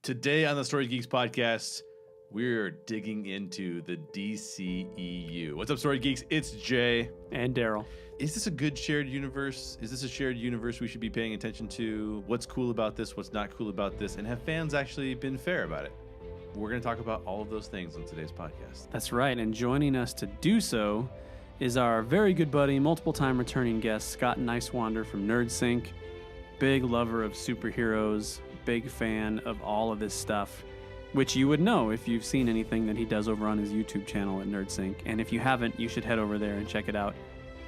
Today on the Story Geeks podcast, we're digging into the DCEU. What's up, Story Geeks? It's Jay. And Daryl. Is this a good shared universe? Is this a shared universe we should be paying attention to? What's cool about this? What's not cool about this? And have fans actually been fair about it? We're going to talk about all of those things on today's podcast. That's right. And joining us to do so is our very good buddy, multiple-time returning guest, Scott Nicewander from NerdSync. Big lover of superheroes, big fan of all of this stuff, which you would know if you've seen anything that he does over on his YouTube channel at NerdSync. And if you haven't, you should head over there and check it out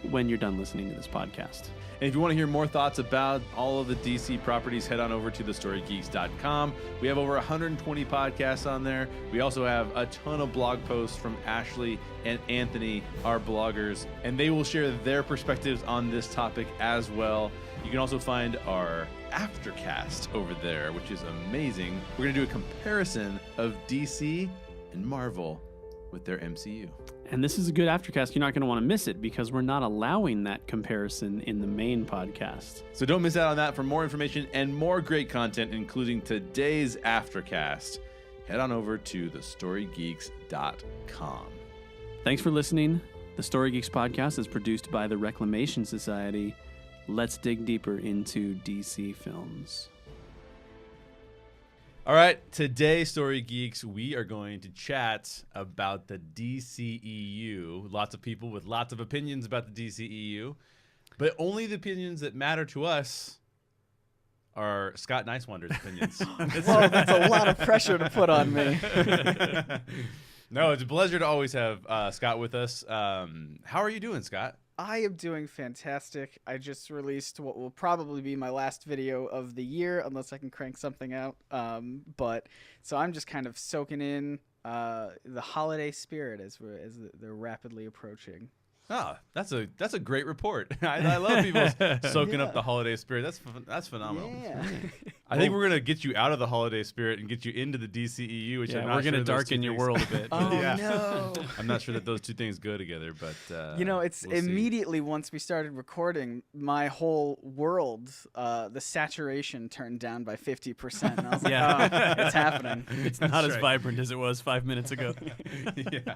when you're done listening to this podcast. And if you want to hear more thoughts about all of the DC properties, head on over to thestorygeeks.com. We have over 120 podcasts on there. We also have a ton of blog posts from Ashley and Anthony, our bloggers, and they will share their perspectives on this topic as well. You can also find our Aftercast over there, which is amazing. We're going to do a comparison of DC and Marvel with their MCU. And this is a good Aftercast. You're not going to want to miss it because we're not allowing that comparison in the main podcast. So don't miss out on that. For more information and more great content, including today's Aftercast, head on over to thestorygeeks.com. Thanks for listening. The Story Geeks podcast is produced by the Reclamation Society. Let's dig deeper into DC films. All right, today, Story Geeks, we are going to chat about the DCEU. Lots of people with lots of opinions about the DCEU, but only the opinions that matter to us are Scott Nicewander's opinions. Whoa, that's a lot of pressure to put on me. No, it's a pleasure to always have Scott with us. How are you doing, Scott? I am doing fantastic. I just released what will probably be my last video of the year, unless I can crank something out. But so I'm just kind of soaking in the holiday spirit as they're rapidly approaching. Oh, that's a great report. I love people soaking up the holiday spirit. That's phenomenal. Yeah. I think we're gonna get you out of the holiday spirit and get you into the DCEU, which I'm not we're sure going to darken your world a bit. Oh, Yeah. no. I'm not sure that those two things go together, but It's we'll see. immediately once we started recording, my whole world, the saturation turned down by 50%. And I was like, Yeah. oh, it's happening. It's not as right. vibrant as it was 5 minutes ago. Yeah.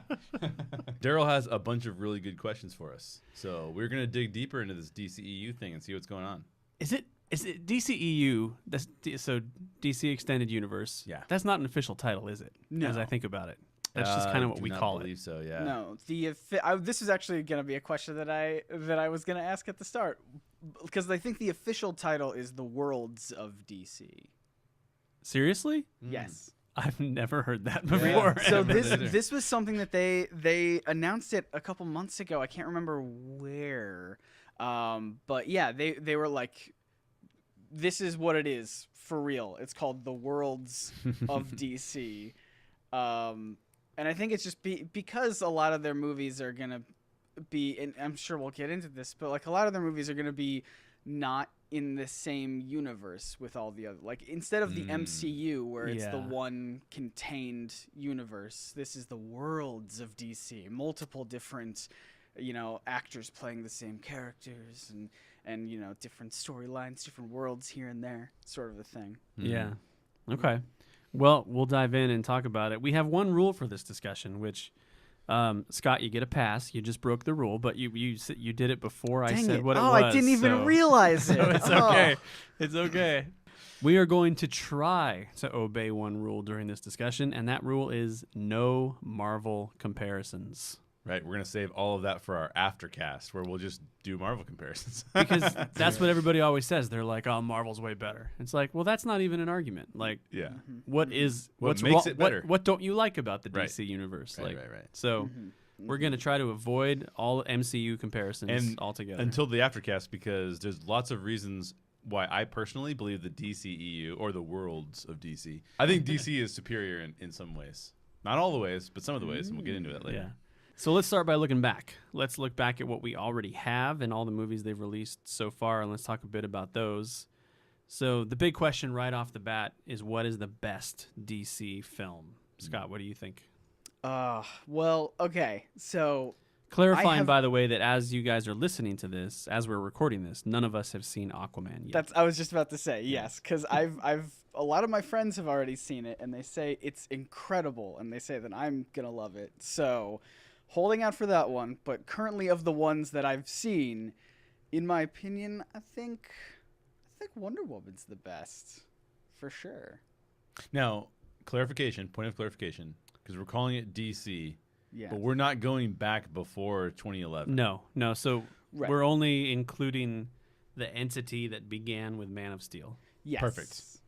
Daryl has a bunch of really good questions for us, so we're gonna dig deeper into this DCEU thing and see what's going on. Is it DCEU? So DC Extended Universe. Yeah. That's not an official title, is it? No. As I think about it. That's just kind of what we call I believe it. so, yeah. No, this is actually going to be a question that I was going to ask at the start, because I think the official title is The Worlds of DC. Seriously? Yes. I've never heard that before. So Never either. this was something that they announced it a couple months ago. I can't remember where, but yeah, they were like, this is what it is for real. It's called The Worlds of DC. And I think it's just because a lot of their movies are going to be, and I'm sure we'll get into this, but like a lot of their movies are going to be not in the same universe with all the other, like instead of the MCU where it's the one contained universe, this is the worlds of DC, multiple different, actors playing the same characters and different storylines, different worlds here and there, sort of a thing. Yeah. Okay. Well, we'll dive in and talk about it. We have one rule for this discussion, which, Scott, you get a pass. You just broke the rule, but you did it before I said what it was. I didn't even realize it. So it's okay. It's okay. We are going to try to obey one rule during this discussion, and that rule is no Marvel comparisons. Right, we're going to save all of that for our Aftercast, where we'll just do Marvel comparisons. Because that's what everybody always says. They're like, oh, Marvel's way better. It's like, well, that's not even an argument. Like, Yeah. what makes wrong, it better? What don't you like about the Right. DC universe? Right, Like, right. So we're going to try to avoid all MCU comparisons altogether. Until the Aftercast, because there's lots of reasons why I personally believe the DCEU, or the worlds of DC. I think DC is superior in some ways. Not all the ways, but some of the ways, and we'll get into that later. Yeah. So let's start by looking back. Let's look back at what we already have and all the movies they've released so far, and let's talk a bit about those. So the big question right off the bat is, what is the best DC film? Scott, what do you think? Well, okay. So Clarifying, by the way, that as you guys are listening to this, as we're recording this, none of us have seen Aquaman yet. I was just about to say yes, because I've a lot of my friends have already seen it, and they say it's incredible, and they say that I'm gonna love it. So, holding out for that one. But currently, of the ones that I've seen, in my opinion, I think Wonder Woman's the best, for sure. Now, point of clarification, because we're calling it DC. Yeah. But we're not going back before 2011. No. So Right. we're only including the entity that began with Man of Steel. Yes.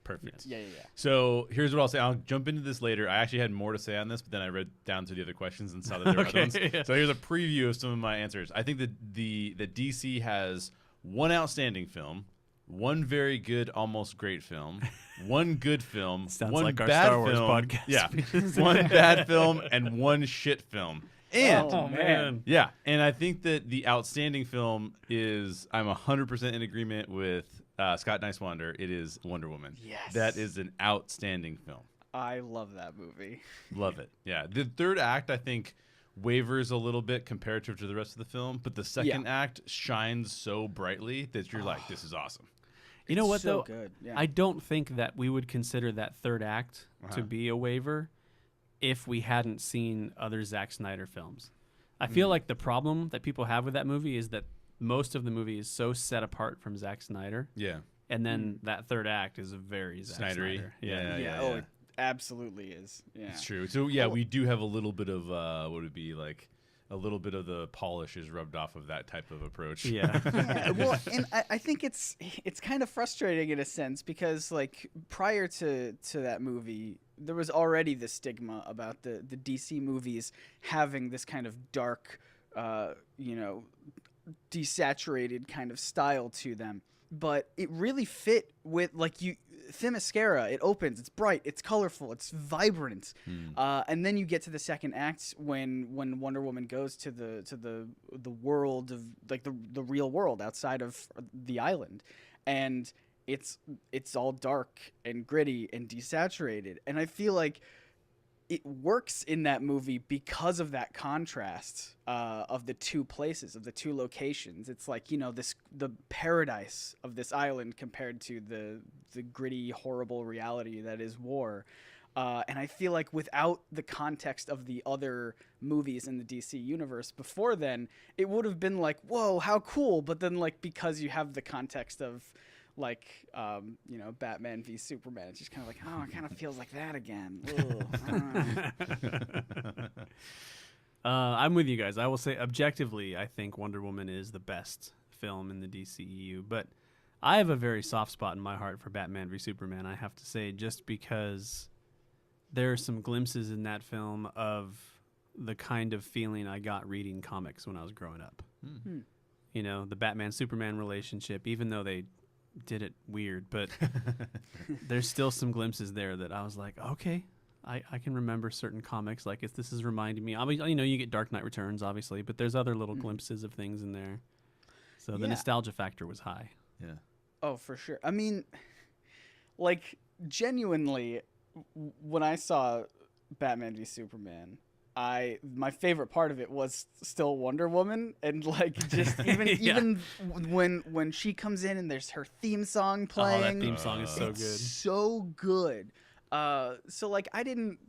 Perfect. Yeah. So here's what I'll say. I'll jump into this later. I actually had more to say on this, but then I read down to the other questions and saw that there were other ones. Yeah. So here's a preview of some of my answers. I think that the DC has one outstanding film, one very good, almost great film, one good film, Sounds one like our bad Star Wars film, podcast. yeah, one bad film, and one shit film. And Oh, man. yeah, and I think that the outstanding film is, I'm 100% in agreement with Scott Nicewander. It is Wonder Woman. Yes. That is an outstanding film. I love that movie. Love it. Yeah. The third act, I think, wavers a little bit comparative to the rest of the film, but the second act shines so brightly that you're like, this is awesome. You know what, so though? good. Yeah. I don't think that we would consider that third act to be a waiver if we hadn't seen other Zack Snyder films. I feel like the problem that people have with that movie is that most of the movie is so set apart from Zack Snyder. Yeah. And then that third act is very Zack Snydery. Snyder. Yeah. Oh, it absolutely is. Yeah. It's true. So, yeah, we do have a little bit of, what would it be, like, a little bit of the polish is rubbed off of that type of approach. Yeah. Yeah, well, and I think it's kind of frustrating in a sense because like prior to that movie, there was already the stigma about the DC movies having this kind of dark, desaturated kind of style to them. But it really fit with like Themyscira. It opens, it's bright, it's colorful, it's vibrant, and then you get to the second act when Wonder Woman goes to the world of like the real world outside of the island, and it's all dark and gritty and desaturated, and I feel like it works in that movie because of that contrast of the two places, of the two locations. It's like, the paradise of this island compared to the gritty, horrible reality that is war. And I feel like without the context of the other movies in the DC universe before then, it would have been like, whoa, how cool. But then like, because you have the context of like, Batman v Superman, it's just kind of like, oh, it kind of feels like that again. I'm with you guys. I will say objectively, I think Wonder Woman is the best film in the DCEU, but I have a very soft spot in my heart for Batman v Superman, I have to say, just because there are some glimpses in that film of the kind of feeling I got reading comics when I was growing up. The Batman-Superman relationship, even though they did it weird, but there's still some glimpses there that I was like, okay, I can remember certain comics. Like, this is reminding me. You get Dark Knight Returns, obviously, but there's other little glimpses of things in there. So the nostalgia factor was high. Yeah. Oh, for sure. I mean, like, genuinely, when I saw Batman v Superman, my favorite part of it was still Wonder Woman, and like just even when she comes in and there's her theme song playing. Oh, that theme song is so good. So good. So like I didn't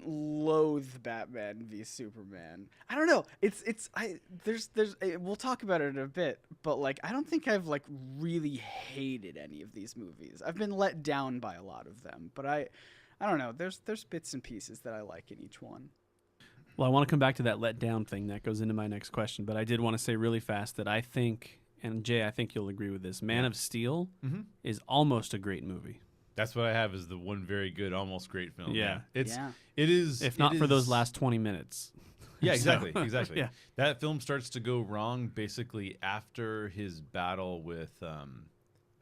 loathe Batman v Superman. I don't know. We'll talk about it in a bit, but like I don't think I've like really hated any of these movies. I've been let down by a lot of them, but I don't know. There's bits and pieces that I like in each one. Well, I want to come back to that let down thing that goes into my next question, but I did want to say really fast that I think, and Jay, I think you'll agree with this, Man of Steel is almost a great movie. That's what I have is the one very good, almost great film. Yeah. It is. If not for those last 20 minutes. Yeah, exactly. Exactly. Yeah. That film starts to go wrong basically after his battle with, I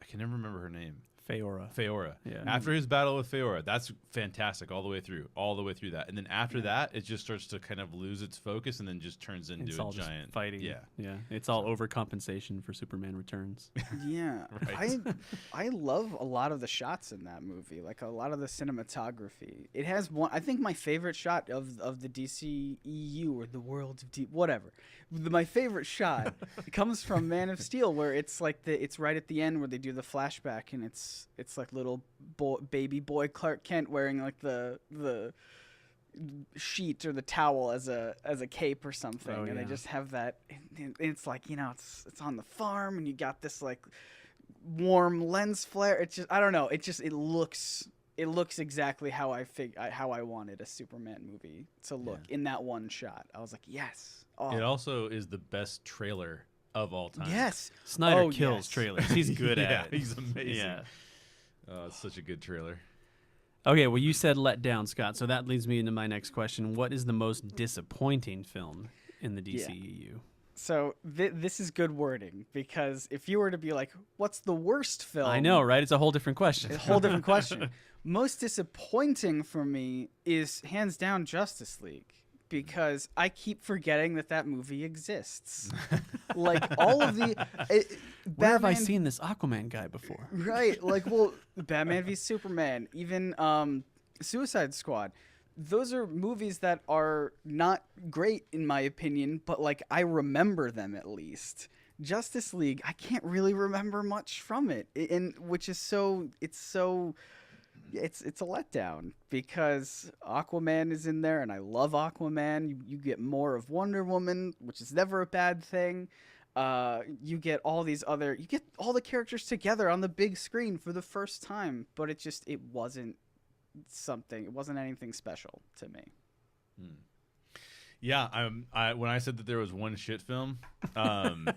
can never remember her name. Feora. Yeah. After his battle with Feora, that's fantastic all the way through that. And then after that, it just starts to kind of lose its focus and then just turns into It's a all just giant fighting. Yeah. It's all overcompensation for Superman Returns. Yeah, Right. I love a lot of the shots in that movie, like a lot of the cinematography. It has one. I think my favorite shot of the DCEU or the worlds of whatever. My favorite shot comes from Man of Steel, where it's like it's right at the end where they do the flashback and it's like little baby boy Clark Kent wearing like the sheet or the towel as a cape or something, and they just have that. And it's like, it's on the farm, and you got this like warm lens flare. It's just, I don't know. It looks exactly how I wanted a Superman movie to look in that one shot. I was like, yes. Oh. It also is the best trailer of all time. Yes. Snyder kills trailers. He's good at it. He's amazing. Yeah. Oh, it's such a good trailer. Okay, well, you said let down, Scott, so that leads me into my next question. What is the most disappointing film in the DCEU? So this is good wording, because if you were to be like, what's the worst film? I know, right? It's a whole different question. A whole different question. Most disappointing for me is hands down Justice League, because I keep forgetting that movie exists. Like all of the Where have I seen this Aquaman guy before? Right, like, well, Batman v Superman, even Suicide Squad. Those are movies that are not great in my opinion, but like I remember them at least. Justice League, I can't really remember much from it, and which is it's a letdown, because Aquaman is in there, and I love Aquaman. You get more of Wonder Woman, which is never a bad thing. You get all the characters together on the big screen for the first time, but it wasn't anything special to me. Yeah, when I said that there was one shit film, and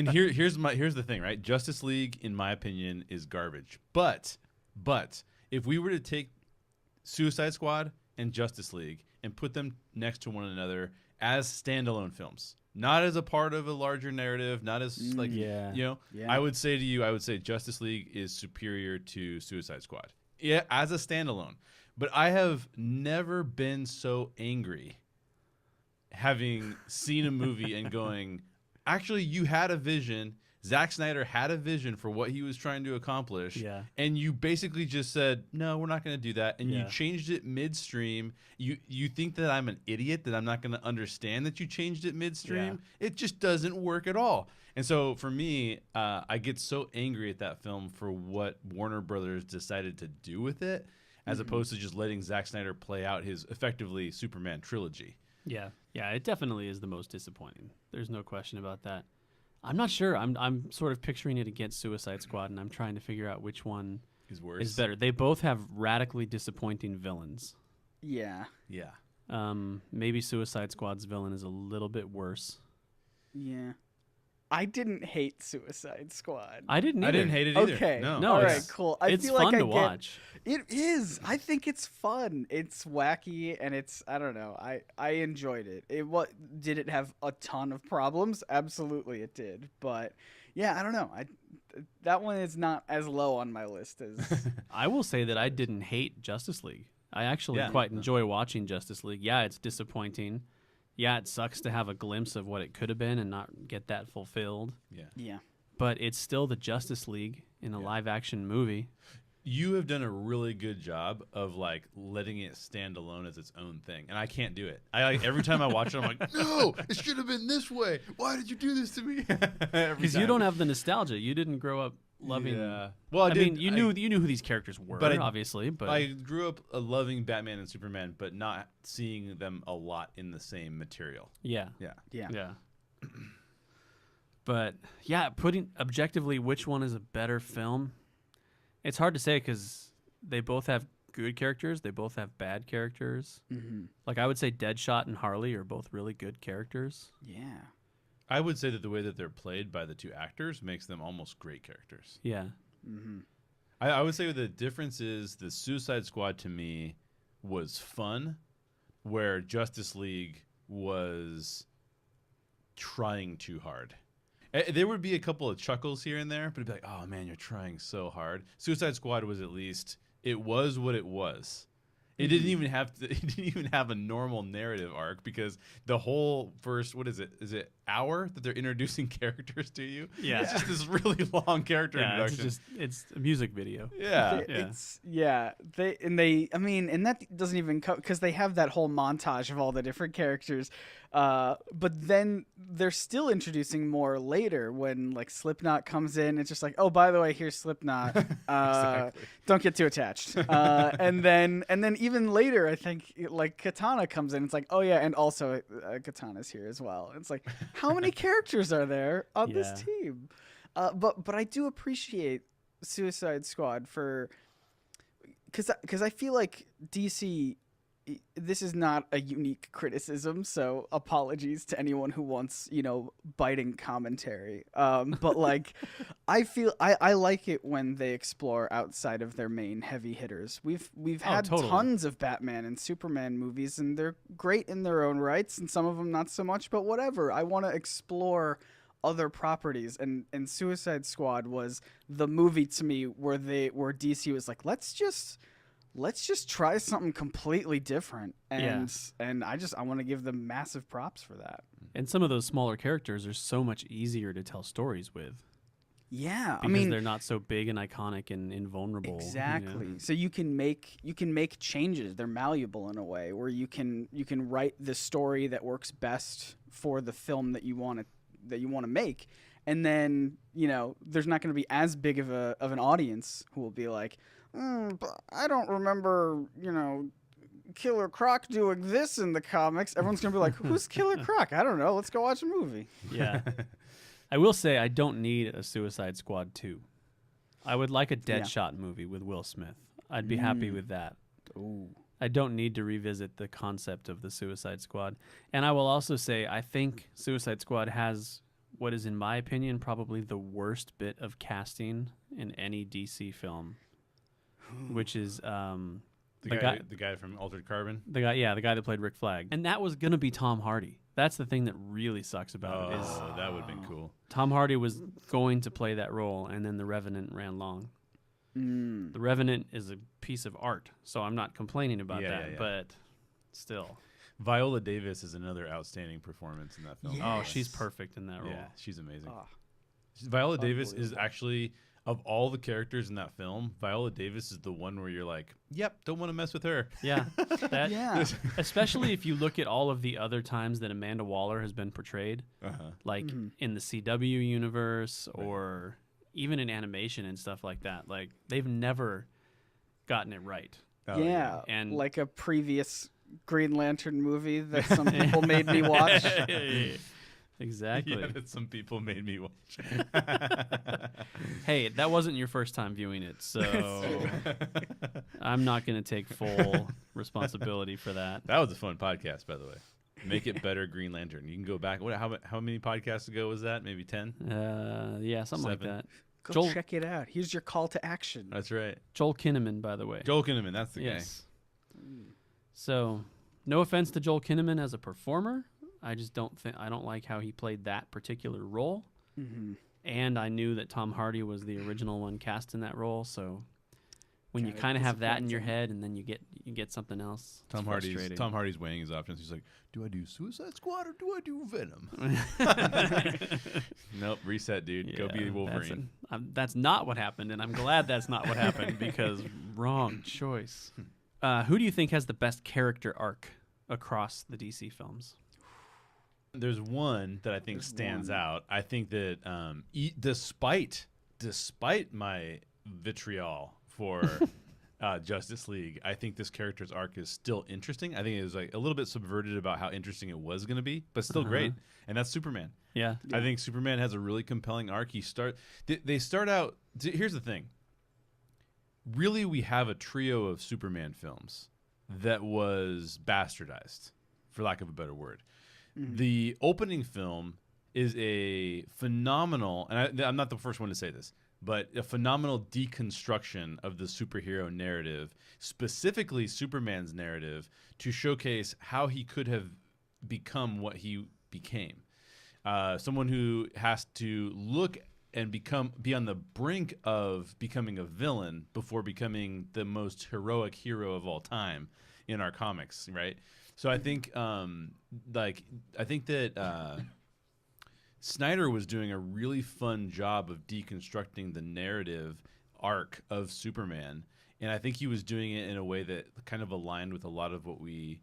here's the thing, right? Justice League, in my opinion, is garbage. But if we were to take Suicide Squad and Justice League and put them next to one another as standalone films, not as a part of a larger narrative, not as I would say Justice League is superior to Suicide Squad. Yeah, as a standalone. But I have never been so angry having seen a movie and going, actually, you had a vision. Zack Snyder had a vision for what he was trying to accomplish. Yeah. And you basically just said, no, we're not going to do that. And you changed it midstream. You think that I'm an idiot, that I'm not going to understand that you changed it midstream? Yeah. It just doesn't work at all. And so for me, I get so angry at that film for what Warner Brothers decided to do with it, as opposed to just letting Zack Snyder play out his effectively Superman trilogy. Yeah, it definitely is the most disappointing. There's no question about that. I'm not sure. I'm sort of picturing it against Suicide Squad, and I'm trying to figure out which one is worse. Is better. They both have radically disappointing villains. Yeah. Maybe Suicide Squad's villain is a little bit worse. Yeah. I didn't hate Suicide Squad. I didn't either. I didn't hate it either. Okay. No. All right, cool. It's fun to watch. It is. I think it's fun. It's wacky, and I don't know. I enjoyed it. Did it have a ton of problems? Absolutely it did. But yeah, I don't know. That one is not as low on my list as I will say that I didn't hate Justice League. I actually quite enjoy watching Justice League. Yeah, it's disappointing. Yeah, it sucks to have a glimpse of what it could have been and not get that fulfilled. Yeah. But it's still the Justice League in a live-action movie. You have done a really good job of like letting it stand alone as its own thing, and I can't do it. Every time I watch it, I'm like, no, it should have been this way. Why did you do this to me? Because you don't have the nostalgia. You didn't grow up loving. Yeah. Well, I mean, you knew who these characters were, obviously. But I grew up loving Batman and Superman, but not seeing them a lot in the same material. Yeah. Yeah. But yeah, putting objectively, which one is a better film? It's hard to say because they both have good characters. They both have bad characters. Mm-hmm. Like I would say Deadshot and Harley are both really good characters. Yeah. I would say that the way that they're played by the two actors makes them almost great characters. Yeah. Mm-hmm. I would say the difference is the Suicide Squad to me was fun, where Justice League was trying too hard. There would be a couple of chuckles here and there, but it'd be like, oh man, you're trying so hard. Suicide Squad was at least, it was what it was. It didn't even have to. It didn't even have a normal narrative arc because the whole first, what is it? Is it hour that they're introducing characters to you? Yeah. It's just this really long character introduction. It's a music video. Yeah. And that doesn't even come because they have that whole montage of all the different characters. But then they're still introducing more later when like Slipknot comes in. It's just like, oh, by the way, here's Slipknot. Exactly. Don't get too attached. And then even later, I think like Katana comes in. It's like, oh yeah, and also Katana's here as well. It's like, how many characters are there on this team? But I do appreciate Suicide Squad because I feel like DC. This is not a unique criticism, so apologies to anyone who wants, biting commentary. But like, I feel I like it when they explore outside of their main heavy hitters. We've had tons of Batman and Superman movies, and they're great in their own rights, and some of them not so much. But whatever, I want to explore other properties, and Suicide Squad was the movie to me where DC was like, let's just try something completely different, and I want to give them massive props for that. And some of those smaller characters are so much easier to tell stories with. Yeah, because they're not so big and iconic and invulnerable. Exactly. So you can make changes. They're malleable in a way where you can write the story that works best for the film that you want to make, and then there's not going to be as big of an audience who will be like, but I don't remember, Killer Croc doing this in the comics. Everyone's going to be like, who's Killer Croc? I don't know. Let's go watch a movie. Yeah. I will say I don't need a Suicide Squad 2. I would like a Deadshot movie with Will Smith. I'd be happy with that. Ooh. I don't need to revisit the concept of the Suicide Squad. And I will also say I think Suicide Squad has what is, in my opinion, probably the worst bit of casting in any DC film. Which is the guy from Altered Carbon. The guy that played Rick Flag, and that was gonna be Tom Hardy. That's the thing that really sucks about it. Is that would have been cool. Tom Hardy was going to play that role, and then The Revenant ran long. The Revenant is a piece of art, so I'm not complaining about that. But still, Viola Davis is another outstanding performance in that film. Yes. Oh, she's perfect in that role. Yeah, she's amazing. Viola Davis is actually, of all the characters in that film, Viola Davis is the one where you're like, yep, don't want to mess with her. Yeah. Especially if you look at all of the other times that Amanda Waller has been portrayed, like in the CW universe or even in animation and stuff like that. Like, they've never gotten it right. And like a previous Green Lantern movie that some people made me watch. Exactly. Yeah, that some people made me watch. Hey, that wasn't your first time viewing it, so I'm not going to take full responsibility for that. That was a fun podcast, by the way. Make It Better Green Lantern. You can go back. How many podcasts ago was that? Maybe 10? Yeah, something 7. Like that. Go check it out. Here's your call to action. That's right. Joel Kinnaman, by the way. Joel Kinnaman, that's the guy. So, no offense to Joel Kinnaman as a performer. I just don't like how he played that particular role. And I knew that Tom Hardy was the original one cast in that role, so when you kind of have that in your head and then you get something else, Tom Hardy's weighing his options. He's like, do I do Suicide Squad or do I do Venom? Nope, reset, dude. Yeah, go be Wolverine. That's not what happened, and I'm glad that's not what happened because wrong choice. Who do you think has the best character arc across the DC films? There's one that I think stands out. I think that despite my vitriol for Justice League, I think this character's arc is still interesting. I think it was like a little bit subverted about how interesting it was going to be, but still great. And that's Superman. Yeah. I think Superman has a really compelling arc. They start out. Here's the thing. Really, we have a trio of Superman films that was bastardized, for lack of a better word. The opening film is a phenomenal, and I'm not the first one to say this, but a phenomenal deconstruction of the superhero narrative, specifically Superman's narrative, to showcase how he could have become what he became. someone who has to look and be on the brink of becoming a villain before becoming the most heroic hero of all time in our comics, right? So I think that Snyder was doing a really fun job of deconstructing the narrative arc of Superman, and I think he was doing it in a way that kind of aligned with a lot of what we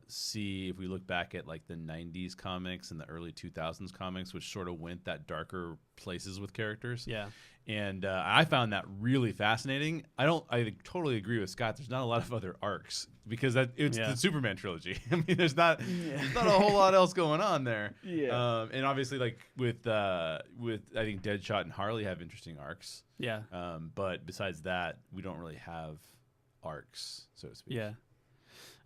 see if we look back at like the 90s comics and the early 2000s comics, which sort of went that darker places with characters. Yeah. And I found that really fascinating. I totally agree with Scott. There's not a lot of other arcs because it's the Superman trilogy. I mean, there's not a whole lot else going on there. Yeah. And obviously, like with I think Deadshot and Harley have interesting arcs. Yeah. But besides that, we don't really have arcs, so to speak. Yeah.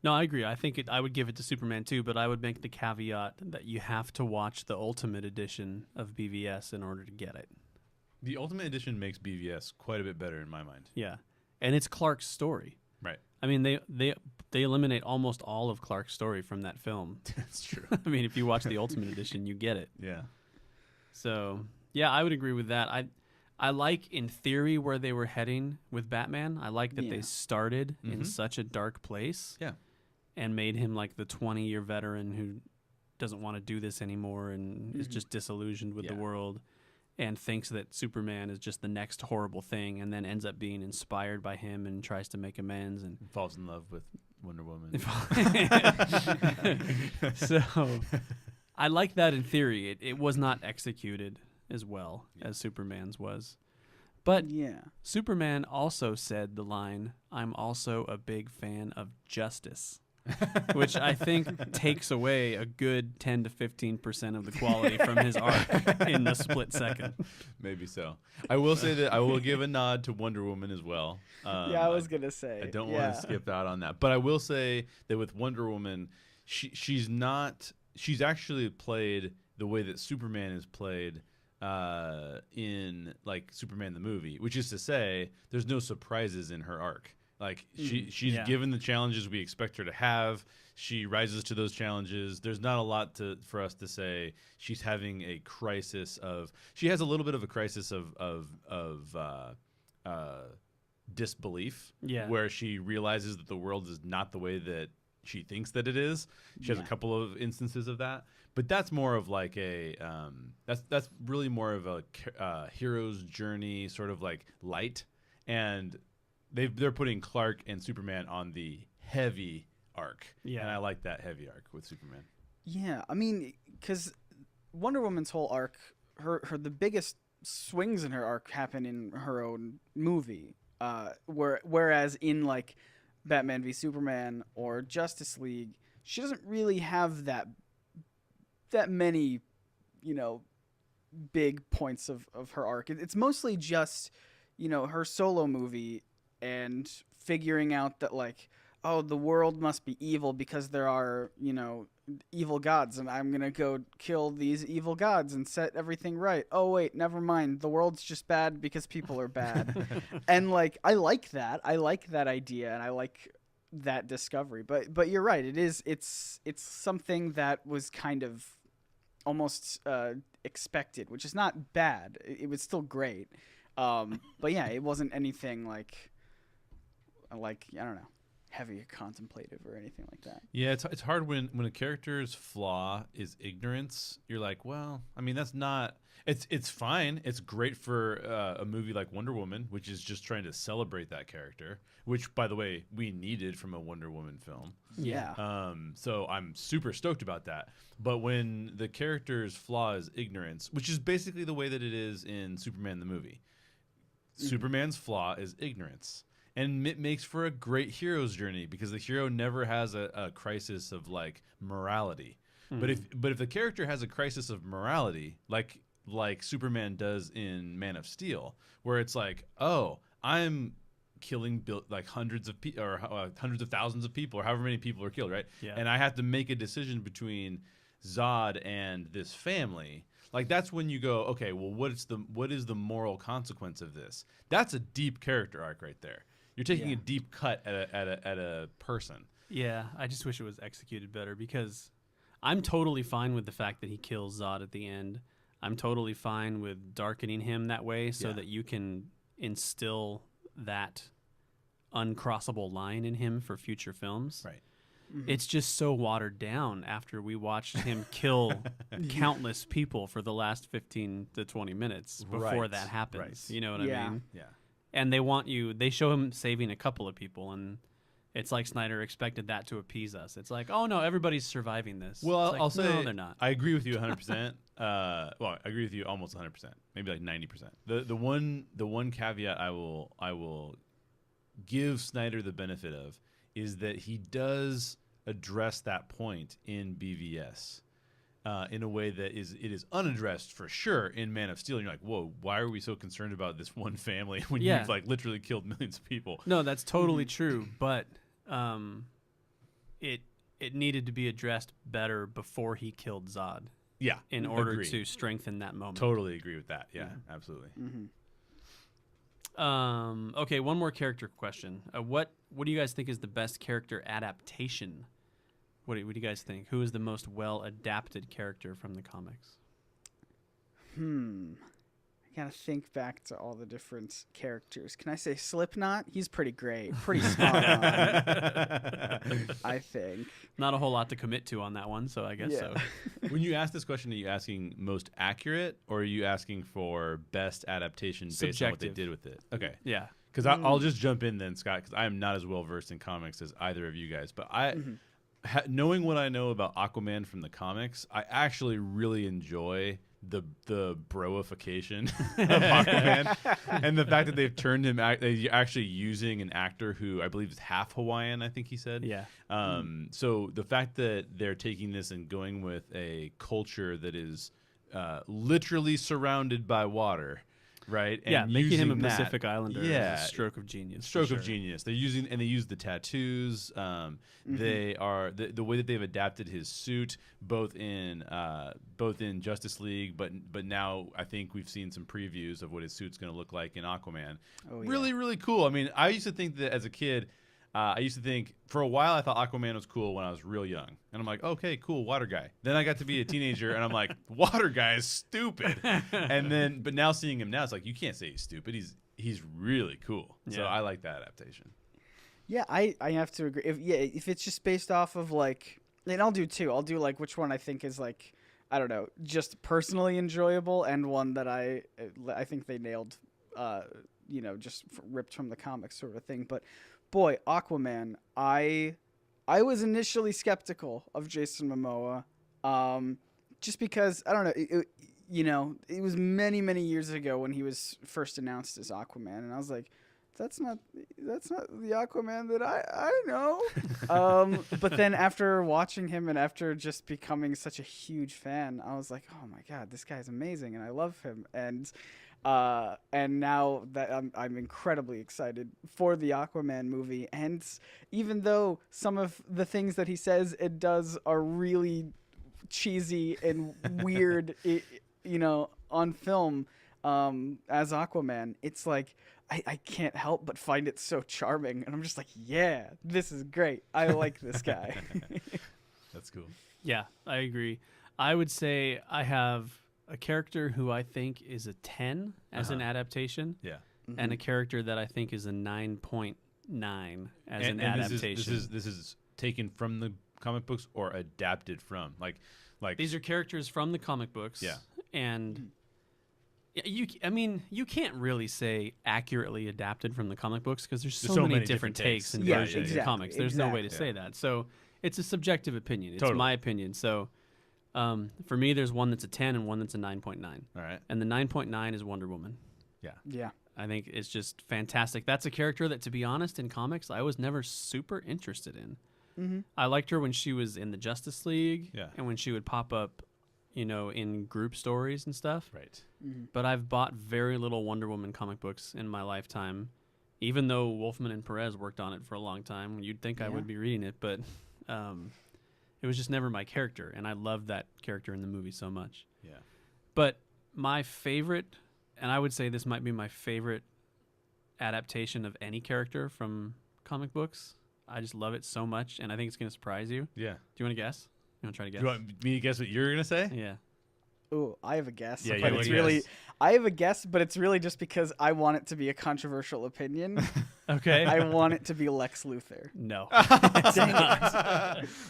No, I agree. I think I would give it to Superman too, but I would make the caveat that you have to watch the Ultimate Edition of BVS in order to get it. The Ultimate Edition makes BVS quite a bit better in my mind. Yeah, and it's Clark's story. Right. I mean, they eliminate almost all of Clark's story from that film. That's true. I mean, if you watch the Ultimate Edition, you get it. Yeah. So, yeah, I would agree with that. I like, in theory, where they were heading with Batman. I like that they started in such a dark place. Yeah. And made him like the 20-year veteran who doesn't want to do this anymore and is just disillusioned with the world and thinks that Superman is just the next horrible thing, and then ends up being inspired by him and tries to make amends and falls in love with Wonder Woman. So I like that in theory. It was not executed as well as Superman's was. But Superman also said the line, "I'm also a big fan of justice." Which I think takes away a good 10 to 15% of the quality from his arc in the split second. Maybe so. I will say that I will give a nod to Wonder Woman as well. I was going to say. I don't want to skip out on that. But I will say that with Wonder Woman, she's actually played the way that Superman is played in like Superman the movie, which is to say there's no surprises in her arc. Like she's given the challenges we expect her to have. She rises to those challenges. There's not a lot for us to say she's having a crisis of. She has a little bit of a crisis of disbelief, where she realizes that the world is not the way that she thinks that it is. She has a couple of instances of that, but that's more of like a that's really more of a hero's journey, sort of like light and. They're putting Clark and Superman on the heavy arc, and I like that heavy arc with Superman. Yeah, I mean, because Wonder Woman's whole arc, the biggest swings in her arc happen in her own movie, whereas in like Batman v Superman or Justice League, she doesn't really have that many, big points of her arc. It's mostly just, her solo movie. And figuring out that, like, oh, the world must be evil because there are, evil gods, and I'm going to go kill these evil gods and set everything right. Oh, wait, never mind. The world's just bad because people are bad. And, like, I like that. I like that idea, and I like that discovery. But you're right. It's something that was kind of almost expected, which is not bad. It was still great. But, yeah, it wasn't anything like I don't know, heavy or contemplative or anything like that. Yeah, it's hard when a character's flaw is ignorance. You're like, well, I mean, that's not. It's fine. It's great for a movie like Wonder Woman, which is just trying to celebrate that character, which, by the way, we needed from a Wonder Woman film. Yeah. So I'm super stoked about that. But when the character's flaw is ignorance, which is basically the way that it is in Superman the movie, Superman's flaw is ignorance. And it makes for a great hero's journey because the hero never has a crisis of like morality. But if the character has a crisis of morality, like Superman does in Man of Steel, where it's like, oh, I'm killing like hundreds of people or hundreds of thousands of people or however many people are killed, right? Yeah. And I have to make a decision between Zod and this family. Like that's when you go, okay, well, what is the moral consequence of this? That's a deep character arc right there. You're taking a deep cut at a person. Yeah, I just wish it was executed better because I'm totally fine with the fact that he kills Zod at the end. I'm totally fine with darkening him that way so that you can instill that uncrossable line in him for future films. Right. It's just so watered down after we watched him kill countless people for the last 15 to 20 minutes before that happens. Right. You know what I mean? Yeah. And they show him saving a couple of people, and it's like Snyder expected that to appease us. It's like, oh no, everybody's surviving this. Well, It's I'll like, say no, they're not. I agree with you 100%. Well, I agree with you almost 100%, maybe like 90%. The one caveat I will give Snyder the benefit of is that he does address that point in BVS in a way that it is unaddressed for sure in Man of Steel. And you're like, whoa, why are we so concerned about this one family when you've like literally killed millions of people? No, that's totally true, but it needed to be addressed better before he killed Zod. Yeah, in order to strengthen that moment. Totally agree with that. Yeah, absolutely. Okay, one more character question. What do you guys think is the best character adaptation? What do you guys think? Who is the most well-adapted character from the comics? I gotta think back to all the different characters. Can I say Slipknot? He's pretty great. Pretty spot on, I think. Not a whole lot to commit to on that one, so I guess so. When you ask this question, are you asking most accurate, or are you asking for best adaptation based on what they did with it? Okay. Yeah. Because I'll just jump in then, Scott, because I am not as well-versed in comics as either of you guys. But knowing what I know about Aquaman from the comics, I actually really enjoy the broification of Aquaman, and the fact that they've turned him they're actually using an actor who I believe is half Hawaiian. I think he said. Yeah. So the fact that they're taking this and going with a culture that is literally surrounded by water. Right. And making him a that, Pacific Islander. Is a stroke of genius. Stroke of genius. They're using they use the tattoos. They are the way that they've adapted his suit, both in Justice League, but now I think we've seen some previews of what his suit's going to look like in Aquaman. Really, really cool. I mean, I used to think that as a kid. I used to think for a while I thought Aquaman was cool when I was real young, and I'm like, okay, cool, water guy. Then I got to be a teenager, and I'm like, water guy is stupid. But now seeing him now, it's like you can't say he's stupid. He's really cool. Yeah. So I like that adaptation. Yeah, I have to agree. If it's just based off of like, and I'll do two. I'll do like which one I think is like, I don't know, just personally enjoyable, and one that I think they nailed. Just ripped from the comics sort of thing, but. Boy, Aquaman, I was initially skeptical of Jason Momoa, just because, I don't know, it was many, many years ago when he was first announced as Aquaman, and I was like, that's not the Aquaman that I know. But then after watching him and after just becoming such a huge fan, I was like, oh my God, this guy's amazing, and I love him, and now that I'm incredibly excited for the Aquaman movie, and even though some of the things that he says and does are really cheesy and weird, on film, as Aquaman, it's like I can't help but find it so charming, and I'm just like, yeah, this is great. I like this guy. That's cool. Yeah, I agree. I would say I have a character who I think is a 10 as an adaptation. Yeah. And a character that I think is a 9.9 as an adaptation. This is taken from the comic books or adapted from like these are characters from the comic books. Yeah. And you can't really say accurately adapted from the comic books because there's so many different takes and versions of comics. There's no way to say that. So it's a subjective opinion. It's my opinion. So for me, there's one that's a 10 and one that's a 9.9. All right. And the 9.9 is Wonder Woman. Yeah. Yeah. I think it's just fantastic. That's a character that, to be honest, in comics, I was never super interested in. I liked her when she was in the Justice League and when she would pop up, in group stories and stuff. Right. But I've bought very little Wonder Woman comic books in my lifetime, even though Wolfman and Perez worked on it for a long time. You'd think I would be reading it, but it was just never my character, and I loved that character in the movie so much. Yeah. But my favorite, and I would say this might be my favorite adaptation of any character from comic books. I just love it so much, and I think it's going to surprise you. Yeah. Do you want to guess? You want to try to guess? Do you want me to guess what you're gonna say? Yeah. Ooh, I have a guess. Yeah, but you it's have a really guess. I have a guess, but it's really just because I want it to be a controversial opinion. Okay. I want it to be Lex Luthor. No.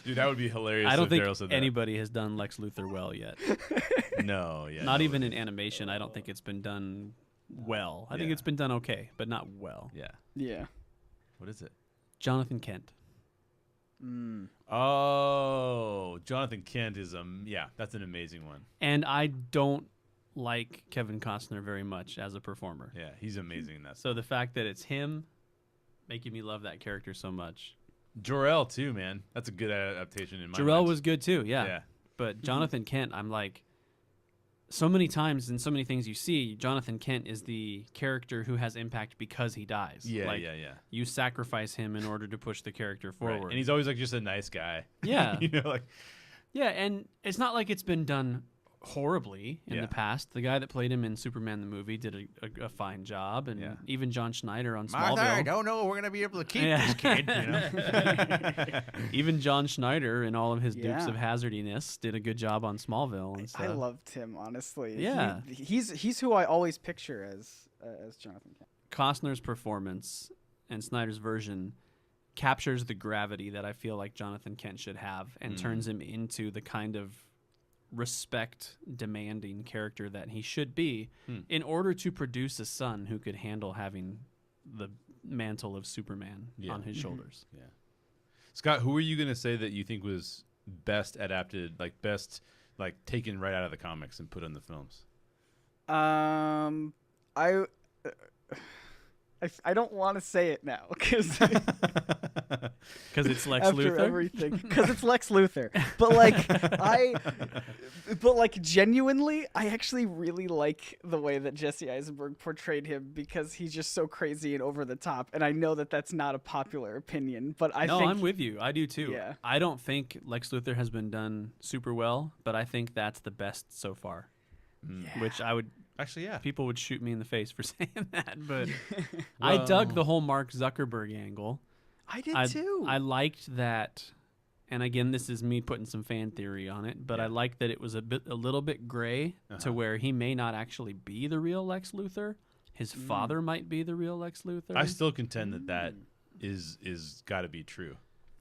Dude, that would be hilarious. I don't if think Daryl said that. anybody has done Lex Luthor well yet. No, yeah, Not no, even in animation. I don't think it's been done well. I think Yeah. it's been done okay, but not well. Yeah. Yeah. What is it? Jonathan Kent. Mm. Oh, Jonathan Kent is yeah, that's an amazing one. And I don't like Kevin Costner very much as a performer. Yeah, he's amazing in that. So the fact that it's him making me love that character so much. Jor-El too, man. That's a good adaptation in my Jor-El mind. was good too, yeah. Yeah. But Jonathan Kent, I'm like, so many times in so many things you see, Jonathan Kent is the character who has impact because he dies. Yeah, like, yeah. You sacrifice him in order to push the character forward. Right. And he's always like just a nice guy. Yeah. You know, like Yeah, and it's not like it's been done horribly in Yeah. the past. The guy that played him in Superman the movie did a fine job, and Yeah. even John Schneider on Martha, I Smallville. don't know we're gonna be able to keep Yeah. this kid, you know. Even John Schneider in all of his Dukes Yeah. of Hazzardiness did a good job on Smallville and stuff. I loved him, honestly. Yeah. He's who I always picture as Jonathan Kent. Costner's performance and Snyder's version captures the gravity that I feel like Jonathan Kent should have and turns him into the kind of respect demanding character that he should be in order to produce a son who could handle having the mantle of Superman on his shoulders. Yeah. Scott, who are you gonna say that you think was best adapted, like best like taken right out of the comics and put in the films? I don't want to say it now because Because it's Lex after Luthor. everything, because it's Lex Luthor. But like genuinely, I actually really like the way that Jesse Eisenberg portrayed him because he's just so crazy and over the top. And I know that that's not a popular opinion, but I think I'm with you. I do too. Yeah. I don't think Lex Luthor has been done super well, but I think that's the best so far. Which I would Actually, yeah. people would shoot me in the face for saying that, but I dug the whole Mark Zuckerberg angle. I did too. I liked that, and again, this is me putting some fan theory on it, but I liked that it was a little bit gray to where he may not actually be the real Lex Luthor. His father might be the real Lex Luthor. I still contend that is got to be true.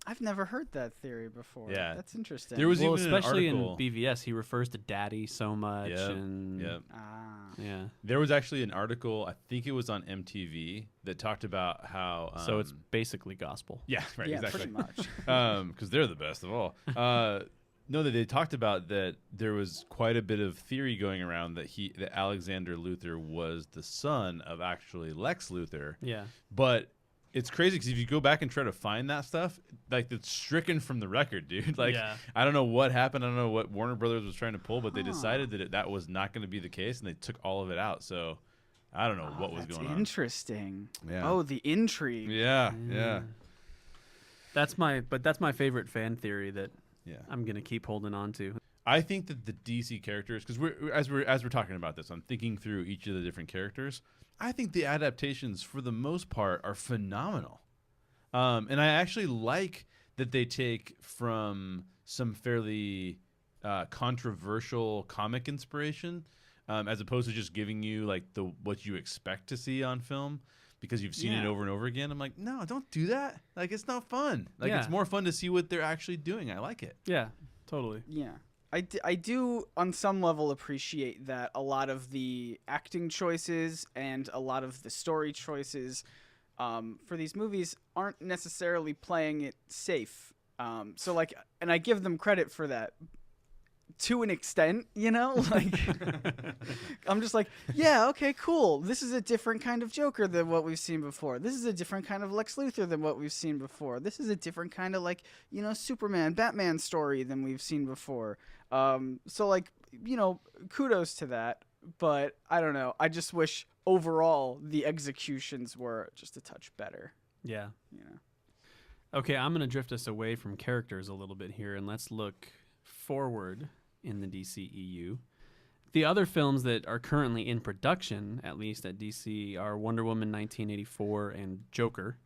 I've never heard that theory before. Yeah. That's interesting. There was well, even especially an article. in BVS, he refers to Daddy so much, Yep, and yep. yeah. There was actually an article, I think it was on MTV, that talked about how. So it's basically gospel. yeah, right, yeah, exactly. pretty much. Because they're the best of all. No, that they talked about that there was quite a bit of theory going around that Alexander Luthor was the son of actually Lex Luthor. Yeah. But it's crazy because if you go back and try to find that stuff, like it's stricken from the record, dude. Like Yeah. I don't know what happened. I don't know what Warner Brothers was trying to pull, but they decided that that was not going to be the case, and they took all of it out. So I don't know what was That's going on. interesting. Yeah. Oh, the intrigue. Yeah, yeah, That's my favorite fan theory that yeah. I'm gonna keep holding on to. I think that the DC characters, because as we're talking about this, I'm thinking through each of the different characters. I think the adaptations, for the most part, are phenomenal, and I actually like that they take from some fairly controversial comic inspiration, as opposed to just giving you like what you expect to see on film because you've seen it over and over again. I'm like, no, don't do that. Like, it's not fun. Like, it's more fun to see what they're actually doing. I like it. Yeah, totally. Yeah. I do, on some level, appreciate that a lot of the acting choices and a lot of the story choices for these movies aren't necessarily playing it safe. So, like, and I give them credit for that to an extent, you know? Like, I'm just like, yeah, okay, cool. This is a different kind of Joker than what we've seen before. This is a different kind of Lex Luthor than what we've seen before. This is a different kind of, like, you know, Superman, Batman story than we've seen before. So, like, you know, kudos to that. But I don't know. I just wish overall the executions were just a touch better. Yeah. You know? Okay, I'm going to drift us away from characters a little bit here, and let's look forward in the DCEU. The other films that are currently in production, at least at DC, are Wonder Woman 1984 and Joker.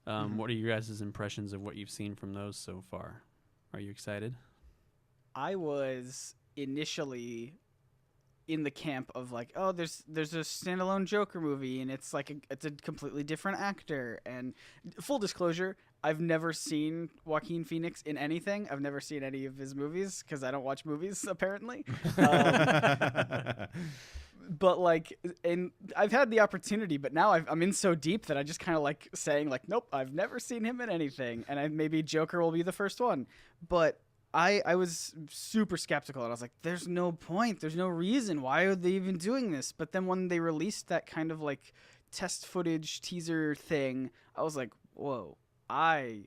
What are your guys' impressions of what you've seen from those so far? Are you excited? I was initially in the camp of like, oh, there's a standalone Joker movie, and it's like it's a completely different actor. And full disclosure, I've never seen Joaquin Phoenix in anything. I've never seen any of his movies because I don't watch movies apparently. But like, and I've had the opportunity, but now I'm in so deep that I just kind of like saying like, nope, I've never seen him in anything, and maybe Joker will be the first one. But I was super skeptical, and I was like, there's no point, there's no reason, why are they even doing this? But then when they released that kind of like test footage teaser thing, I was like, whoa, I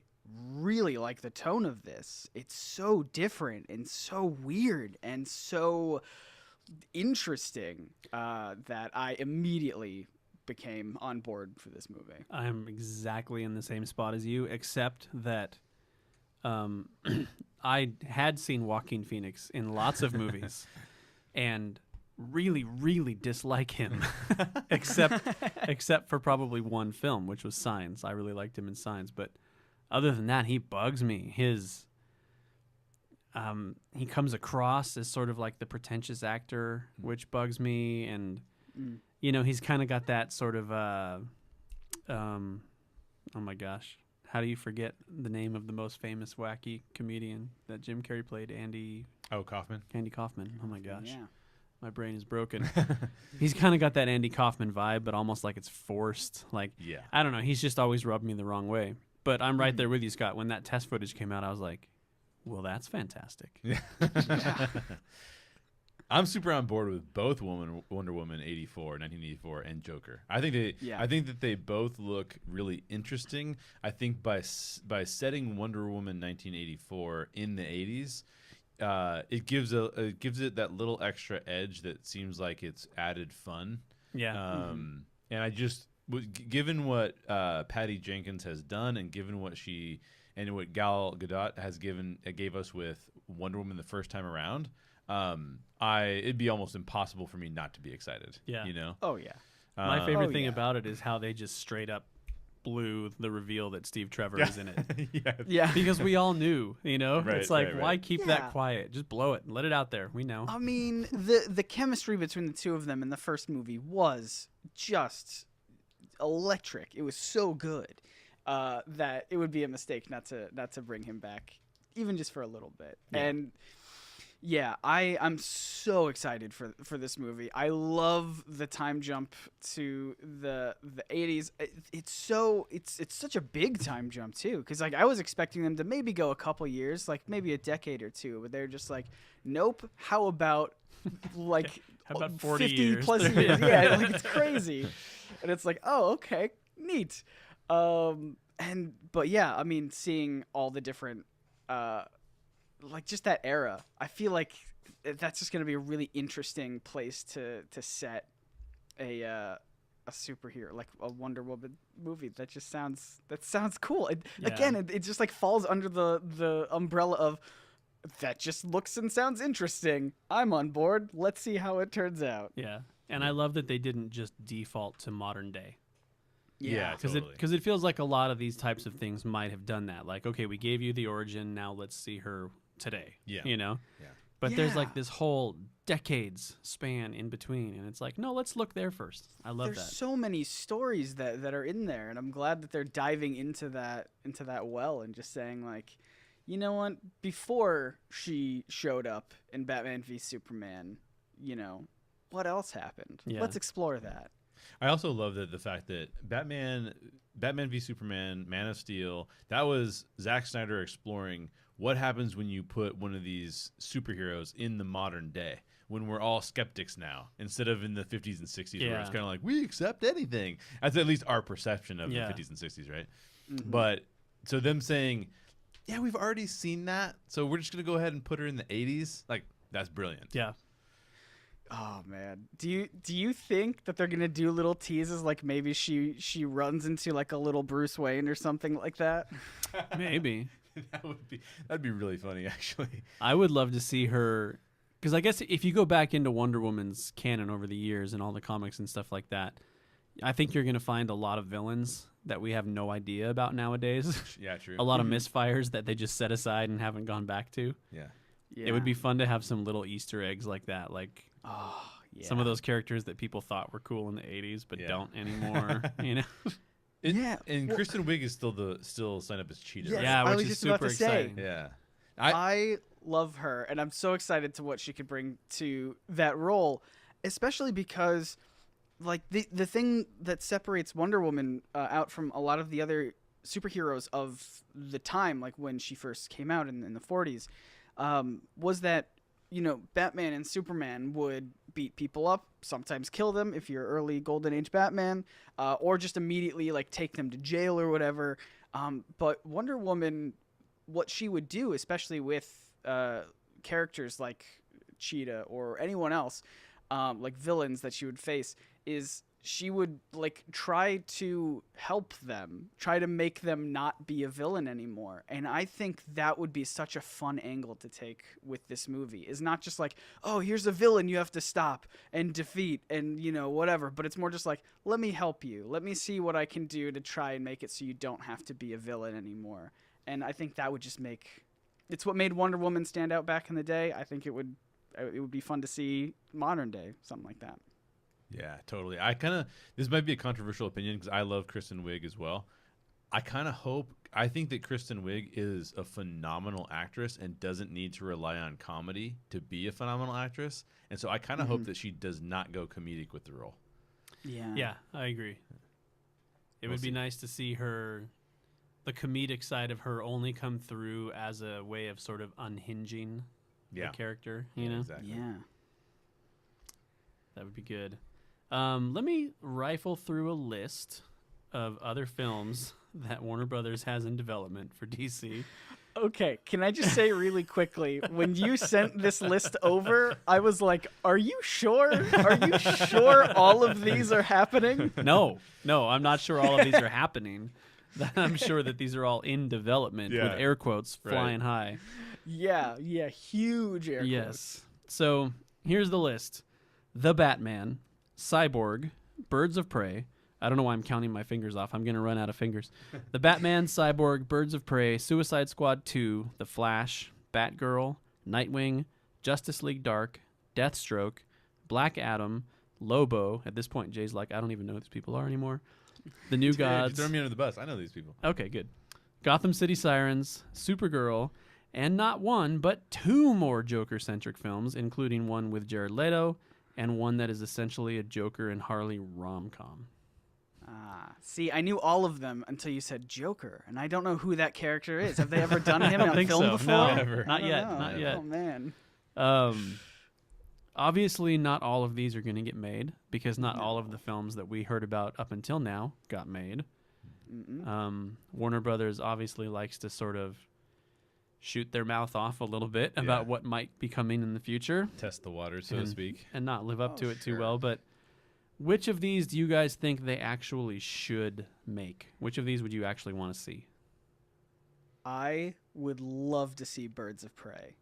really like the tone of this. It's so different and so weird and so interesting that I immediately became on board for this movie. I'm exactly in the same spot as you, except that I had seen Joaquin Phoenix in lots of movies and really, really dislike him, except for probably one film, which was Signs. I really liked him in Signs, but other than that, he bugs me. He comes across as sort of like the pretentious actor, which bugs me, and you know, he's kind of got that sort of oh my gosh, how do you forget the name of the most famous wacky comedian that Jim Carrey played? Andy Kaufman. Andy Kaufman. Oh my gosh. Yeah. My brain is broken. He's kind of got that Andy Kaufman vibe, but almost like it's forced. Like, Yeah. I don't know. He's just always rubbed me the wrong way. But I'm right there with you, Scott. When that test footage came out, I was like, well, that's fantastic. Yeah. I'm super on board with both Wonder Woman 1984, and Joker. I think that they both look really interesting. I think by setting Wonder Woman 1984 in the 80s, it gives it that little extra edge that seems like it's added fun. Yeah. And I just, given what Patty Jenkins has done, and given what what Gal Gadot gave us with Wonder Woman the first time around, it'd be almost impossible for me not to be excited. Yeah. You know? Oh yeah. My favorite thing about it is how they just straight up blew the reveal that Steve Trevor is in it. Yeah. Because we all knew, you know? Right, it's like, right. why keep that quiet? Just blow it and let it out there. We know. I mean, the chemistry between the two of them in the first movie was just electric. It was so good that it would be a mistake not to bring him back, even just for a little bit. Yeah. And yeah, I'm so excited for this movie. I love the time jump to the 80s. It's such a big time jump too, because like I was expecting them to maybe go a couple years, like maybe a decade or two, but they're just like, nope. How about like How about 40 50 years? plus years? Yeah, like it's crazy, and it's like, oh, okay, neat. But yeah, I mean, seeing all the different like just that era, I feel like that's just going to be a really interesting place to set a superhero, like a Wonder Woman movie. That sounds cool. Again, it just like falls under the umbrella of that just looks and sounds interesting. I'm on board. Let's see how it turns out. Yeah. And I love that they didn't just default to modern day. Yeah, totally. Because it feels like a lot of these types of things might have done that. Like, okay, we gave you the origin, now let's see her today. Yeah. You know? Yeah. But there's like this whole decades span in between, and it's like, no, let's look there first. I love that. There's so many stories that are in there, and I'm glad that they're diving into that well and just saying like, you know what? Before she showed up in Batman v Superman, you know, what else happened? Yeah. Let's explore that. I also love the fact that Batman v Superman, Man of Steel, that was Zack Snyder exploring what happens when you put one of these superheroes in the modern day, when we're all skeptics now, instead of in the 50s and 60s where it's kind of like, we accept anything. That's at least our perception of the 50s and 60s, right? Mm-hmm. But so them saying, yeah, we've already seen that, so we're just going to go ahead and put her in the 80s, like, that's brilliant. Yeah. Oh man, do you think that they're gonna do little teases like maybe she runs into like a little Bruce Wayne or something like that? Maybe. That'd be really funny, actually. I would love to see her, because I guess if you go back into Wonder Woman's canon over the years and all the comics and stuff like that, I think you're gonna find a lot of villains that we have no idea about nowadays. Yeah, true. A lot of misfires that they just set aside and haven't gone back to. Yeah. It would be fun to have some little Easter eggs like that, like some of those characters that people thought were cool in the 80s but don't anymore. You know? And Kristen Wiig is still signed up as Cheetah. Yes, Yeah, I which was is just about super to say. exciting. Yeah. I love her, and I'm so excited to what she could bring to that role, especially because, like, the thing that separates Wonder Woman out from a lot of the other superheroes of the time, like when she first came out in the 40s, was that, you know, Batman and Superman would beat people up, sometimes kill them if you're early Golden Age Batman, or just immediately, like, take them to jail or whatever. But Wonder Woman, what she would do, especially with characters like Cheetah or anyone else, like villains that she would face, is she would, like, try to help them, try to make them not be a villain anymore. And I think that would be such a fun angle to take with this movie, is not just like, oh, here's a villain you have to stop and defeat and, you know, whatever, but it's more just like, let me help you, let me see what I can do to try and make it so you don't have to be a villain anymore. And I think that would just make, it's what made Wonder Woman stand out back in the day. I think it would be fun to see modern day, something like that. Yeah, totally. This might be a controversial opinion because I love Kristen Wiig as well. I think that Kristen Wiig is a phenomenal actress and doesn't need to rely on comedy to be a phenomenal actress. And so I kind of hope that she does not go comedic with the role. Yeah, I agree. It would be nice to see her, the comedic side of her, only come through as a way of sort of unhinging the character, you know? Exactly. Yeah. That would be good. Let me rifle through a list of other films that Warner Brothers has in development for DC. Okay, can I just say really quickly, when you sent this list over, I was like, are you sure? Are you sure all of these are happening? No, I'm not sure all of these are happening. I'm sure that these are all in development with air quotes flying high. Yeah, huge air quotes. Yes. So here's the list. The Batman, Cyborg, Birds of Prey. I don't know why I'm counting my fingers off. I'm going to run out of fingers. The Batman, Cyborg, Birds of Prey, Suicide Squad 2, The Flash, Batgirl, Nightwing, Justice League Dark, Deathstroke, Black Adam, Lobo. At this point, Jay's like, I don't even know who these people are anymore. The New Gods. Throw me under the bus. I know these people. Okay, good. Gotham City Sirens, Supergirl, and not one, but two more Joker-centric films, including one with Jared Leto and one that is essentially a Joker and Harley rom-com. See, I knew all of them until you said Joker, and I don't know who that character is. Have they ever done him on film so. before? No, Never. not yet. Oh, man. Obviously, not all of these are going to get made because not all of the films that we heard about up until now got made. Warner Brothers obviously likes to sort of shoot their mouth off a little bit about what might be coming in the future. Test the water, so to speak. And not live up to it too well. But which of these do you guys think they actually should make? Which of these would you actually want to see? I would love to see Birds of Prey.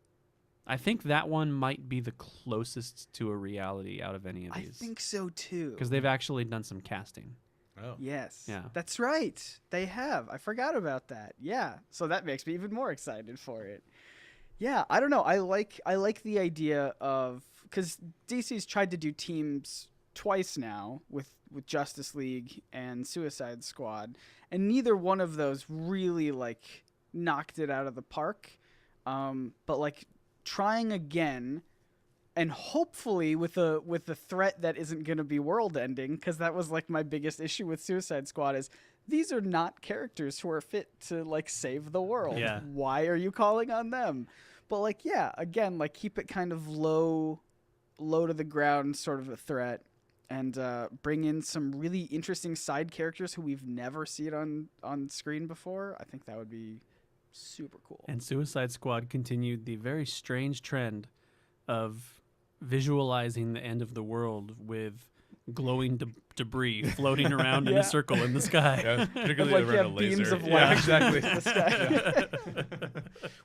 I think that one might be the closest to a reality out of any of these. I think so, too. Because they've actually done some casting. Oh. Yes. Yeah. That's right. They have. I forgot about that. Yeah. So that makes me even more excited for it. Yeah, I don't know. I like the idea of, because DC's tried to do teams twice now with Justice League and Suicide Squad, and neither one of those really like knocked it out of the park. But like trying again, and hopefully with a threat that isn't going to be world ending, because that was like my biggest issue with Suicide Squad is these are not characters who are fit to like save the world. Yeah. Why are you calling on them? But like, yeah, again, like keep it kind of low to the ground sort of a threat, and bring in some really interesting side characters who we've never seen on screen before. I think that would be super cool. And Suicide Squad continued the very strange trend of visualizing the end of the world with glowing debris floating around in a circle in the sky. Yeah, particularly Like, around a beams laser. of light. Yeah, exactly. in the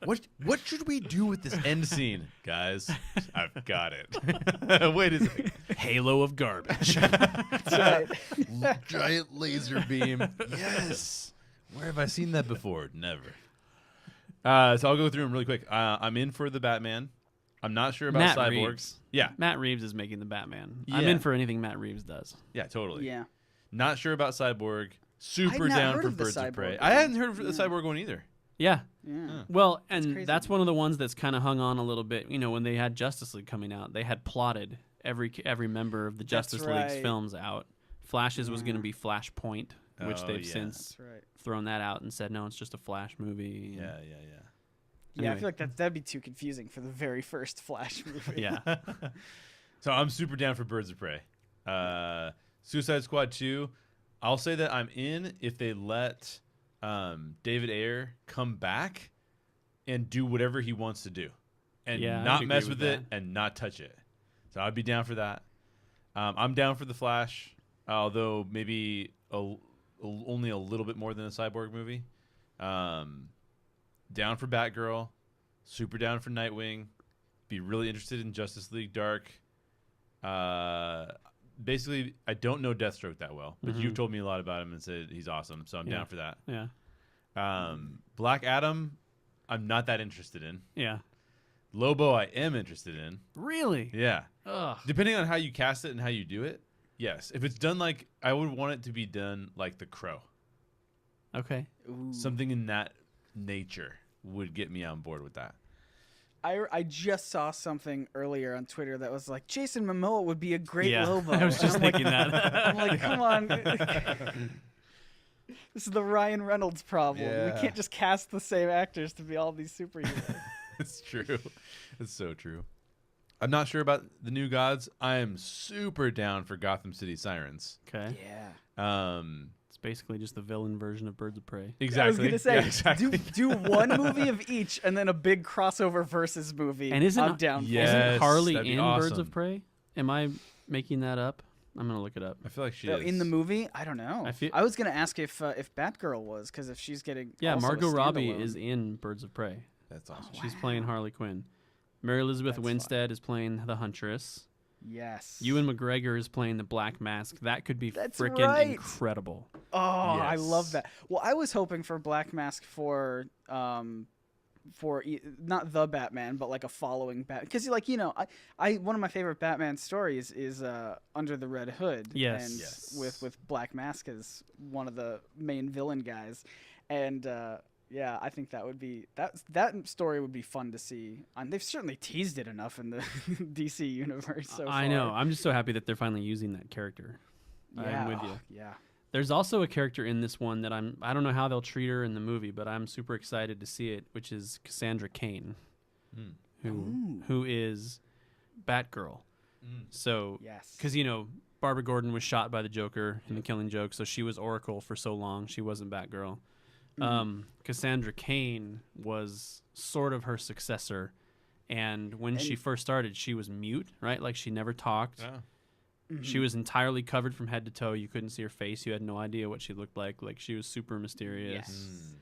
sky. What should we do with this end scene, guys? I've got it. Wait a second. Halo of garbage. That's right. Giant laser beam. Yes. Where have I seen that before? Never. So I'll go through them really quick. I'm in for the Batman. I'm not sure about Matt Cyborg. Reeves. Yeah. Matt Reeves is making the Batman. Yeah. I'm in for anything Matt Reeves does. Yeah, totally. Yeah. Not sure about Cyborg. Super not down heard for of the Birds of Cyborg Prey. one. I hadn't heard of the Cyborg one either. Yeah. Yeah. Well, crazy. and that's one of the ones that's kind of hung on a little bit. You know, when they had Justice League coming out, they had plotted every member of the Justice League's right. films out. Flash's was going to be Flashpoint, which Oh, they've yeah. since That's right. thrown that out and said, no, it's just a Flash movie. Yeah. Yeah, I Anyway. feel like that'd be too confusing for the very first Flash movie. Yeah. So I'm super down for Birds of Prey. Suicide Squad 2, I'll say that I'm in if they let David Ayer come back and do whatever he wants to do and Yeah, I'd not agree mess with with it that. and not touch it. So I'd be down for that. I'm down for The Flash, although maybe only a little bit more than a Cyborg movie. Down for Batgirl, super down for Nightwing. Be really interested in Justice League Dark. Basically, I don't know Deathstroke that well, but you've told me a lot about him and said he's awesome, so I'm down for that. Yeah. Black Adam, I'm not that interested in. Yeah. Lobo, I am interested in. Really? Yeah. Ugh. Depending on how you cast it and how you do it, yes. If it's done like, I would want it to be done like The Crow. Okay. Ooh. Something in that nature would get me on board with that. I just saw something earlier on Twitter that was like, Jason Momoa would be a great Yeah. Lobo. I was just And I'm thinking that. I'm like, come on. This is the Ryan Reynolds problem. Yeah. We can't just cast the same actors to be all these superheroes. It's true. It's so true. I'm not sure about the New Gods. I am super down for Gotham City Sirens. Okay. Yeah. It's basically just the villain version of Birds of Prey. Exactly. I was gonna say, Yeah, exactly. do one movie of each, and then a big crossover versus movie. And I'm down. Yeah. For it. Isn't Yes, Harley that'd be in Birds awesome. of Prey? Am I making that up? I'm gonna look it up. I feel like she So is. in the movie, I don't know. I feel- I was gonna ask if Batgirl was, because if she's getting Yeah, also a Margot Robbie standalone- is in Birds of Prey. That's awesome. She's playing Harley Quinn. Mary Elizabeth That's Winstead is playing the Huntress. Yes. Ewan McGregor is playing the Black Mask. That could be That's freaking right. incredible. Oh, I Yes. love that. Well, I was hoping for Black Mask for not the Batman, but like a following Bat, because like I one of my favorite Batman stories is Under the Red Hood. Yes. And Yes. with Black Mask as one of the main villain guys, and yeah, I think that story would be fun to see. And they've certainly teased it enough in the DC universe so far. I know. I'm just so happy that they're finally using that character. Yeah. I'm with you. Yeah. There's also a character in this one that I don't know how they'll treat her in the movie, but I'm super excited to see it, which is Cassandra Cain, who is Batgirl. So, Yes. because Barbara Gordon was shot by the Joker in The Killing Joke, so she was Oracle for so long. She wasn't Batgirl. Cassandra Cain was sort of her successor, and when she first started, she was mute, right? Like she never talked. Yeah. She was entirely covered from head to toe. You couldn't see her face. You had no idea what she looked like. Like she was super mysterious. Yes.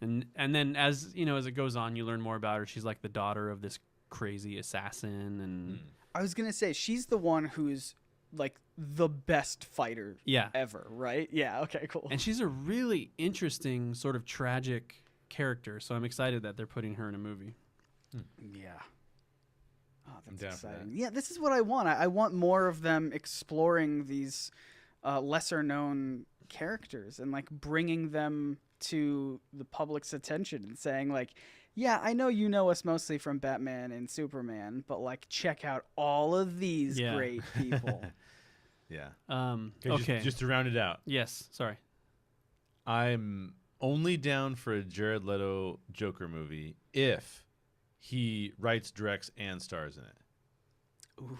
And then as as it goes on, you learn more about her. She's like the daughter of this crazy assassin, and I was gonna say she's the one who's like the best fighter yeah, ever, right? Yeah. Okay. Cool. and she's a really interesting sort of tragic character. So I'm excited that they're putting her in a movie. yeah. Oh, I'm that's down for exciting. that. Yeah, this is what I want. I want more of them exploring these lesser known characters and like bringing them to the public's attention and saying like, yeah, I know you know us mostly from Batman and Superman, but like check out all of these Yeah. great people. Yeah. Okay. Just to round it out, Yes. Sorry. I'm only down for a Jared Leto Joker movie if he writes, directs, and stars in it.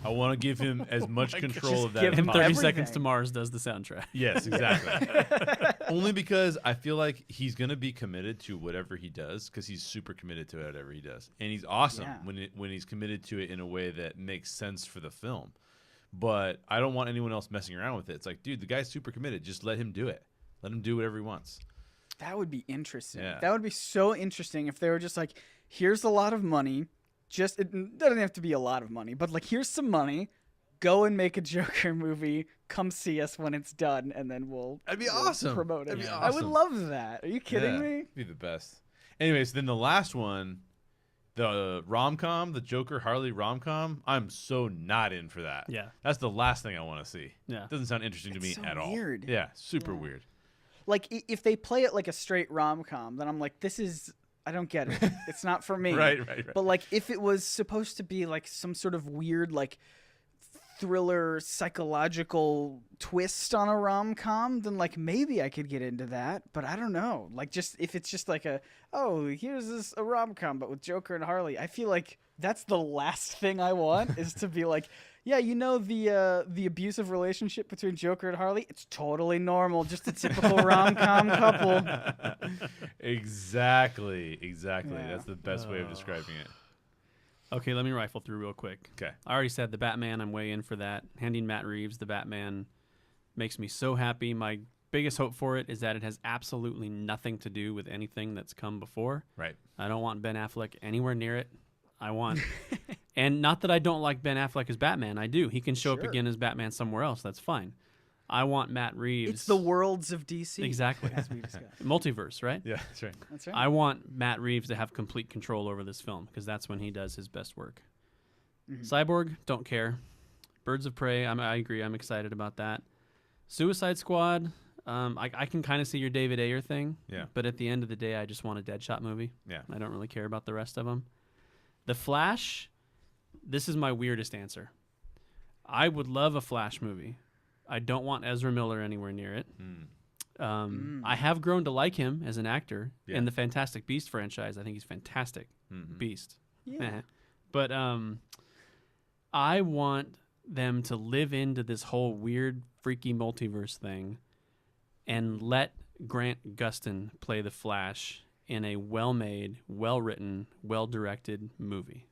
I want to give him as much control of that give as And 30 possible. everything. Seconds to Mars does the soundtrack. Yes, exactly. Only because I feel like he's going to be committed to whatever he does because he's super committed to whatever he does. And he's awesome Yeah. when he's committed to it in a way that makes sense for the film. But I don't want anyone else messing around with it. It's like, dude, the guy's super committed. Just let him do it. Let him do whatever he wants. That would be interesting. Yeah. That would be so interesting if they were just like, here's a lot of money. Just it doesn't have to be a lot of money, but like here's some money. Go and make a Joker movie. Come see us when it's done, and then we'll That'd be we'll awesome. promote it. That'd be I would awesome. love that. Are you kidding Yeah, me? it'd be the best. Anyways, then the last one, the rom-com, the Joker Harley rom-com, I'm so not in for that. Yeah. That's the last thing I want to see. Yeah. It doesn't sound interesting to me so at all. weird. Yeah, super weird. Like, if they play it like a straight rom-com, then I'm like, I don't get it. It's not for me. Right. But, like, if it was supposed to be, like, some sort of weird, like, thriller psychological twist on a rom-com, then, like, maybe I could get into that. But I don't know. Like, just if it's just like here's a rom-com, but with Joker and Harley, I feel like that's the last thing I want is to be like, yeah, the abusive relationship between Joker and Harley, it's totally normal, just a typical rom-com couple. Exactly. Yeah. That's the best way of describing it. Okay, let me rifle through real quick. Okay. I already said the Batman, I'm way in for that. Handing Matt Reeves the Batman makes me so happy. My biggest hope for it is that it has absolutely nothing to do with anything that's come before. Right. I don't want Ben Affleck anywhere near it. I want... And not that I don't like Ben Affleck as Batman. I do. He can show up again as Batman somewhere else. That's fine. I want Matt Reeves... It's the worlds of DC. Exactly. As we've discussed. Multiverse, right? Yeah, that's right. That's right. I want Matt Reeves to have complete control over this film because that's when he does his best work. Cyborg, don't care. Birds of Prey, I agree. I'm excited about that. Suicide Squad, I can kind of see your David Ayer thing. Yeah. But at the end of the day, I just want a Deadshot movie. Yeah. I don't really care about the rest of them. The Flash, this is my weirdest answer. I would love a Flash movie. I don't want Ezra Miller anywhere near it. I have grown to like him as an actor in the Fantastic Beast franchise. I think he's fantastic. Beast. Yeah. But I want them to live into this whole weird, freaky multiverse thing and let Grant Gustin play the Flash in a well-made, well-written, well-directed movie.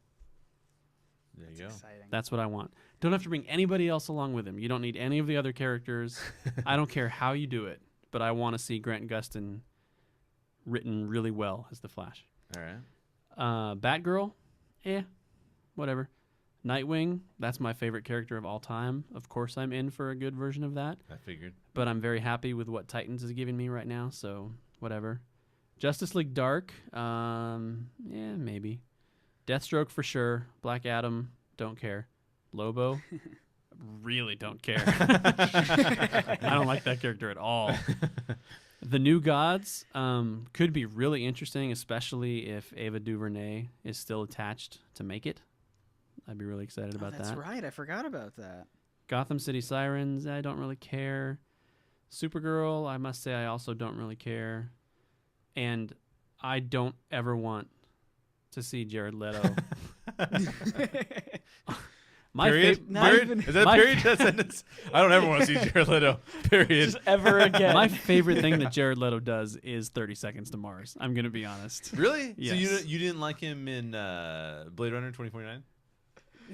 There you go. Exciting. That's what I want. Don't have to bring anybody else along with him. You don't need any of the other characters. I don't care how you do it, but I want to see Grant Gustin written really well as the Flash. All right. Batgirl, whatever. Nightwing, that's my favorite character of all time. Of course, I'm in for a good version of that. I figured. But I'm very happy with what Titans is giving me right now, so whatever. Justice League Dark, maybe. Deathstroke for sure. Black Adam, don't care. Lobo, really don't care. I don't like that character at all. The New Gods could be really interesting, especially if Ava DuVernay is still attached to make it. I'd be really excited about that. That's right. I forgot about that. Gotham City Sirens, I don't really care. Supergirl, I must say I also don't really care. And I don't ever want to see Jared Leto. Period? Period? Is that period? That sentence? I don't ever want to see Jared Leto. Period. Just ever again. My favorite thing that Jared Leto does is 30 Seconds to Mars. I'm going to be honest. Really? Yes. So you didn't like him in Blade Runner 2049?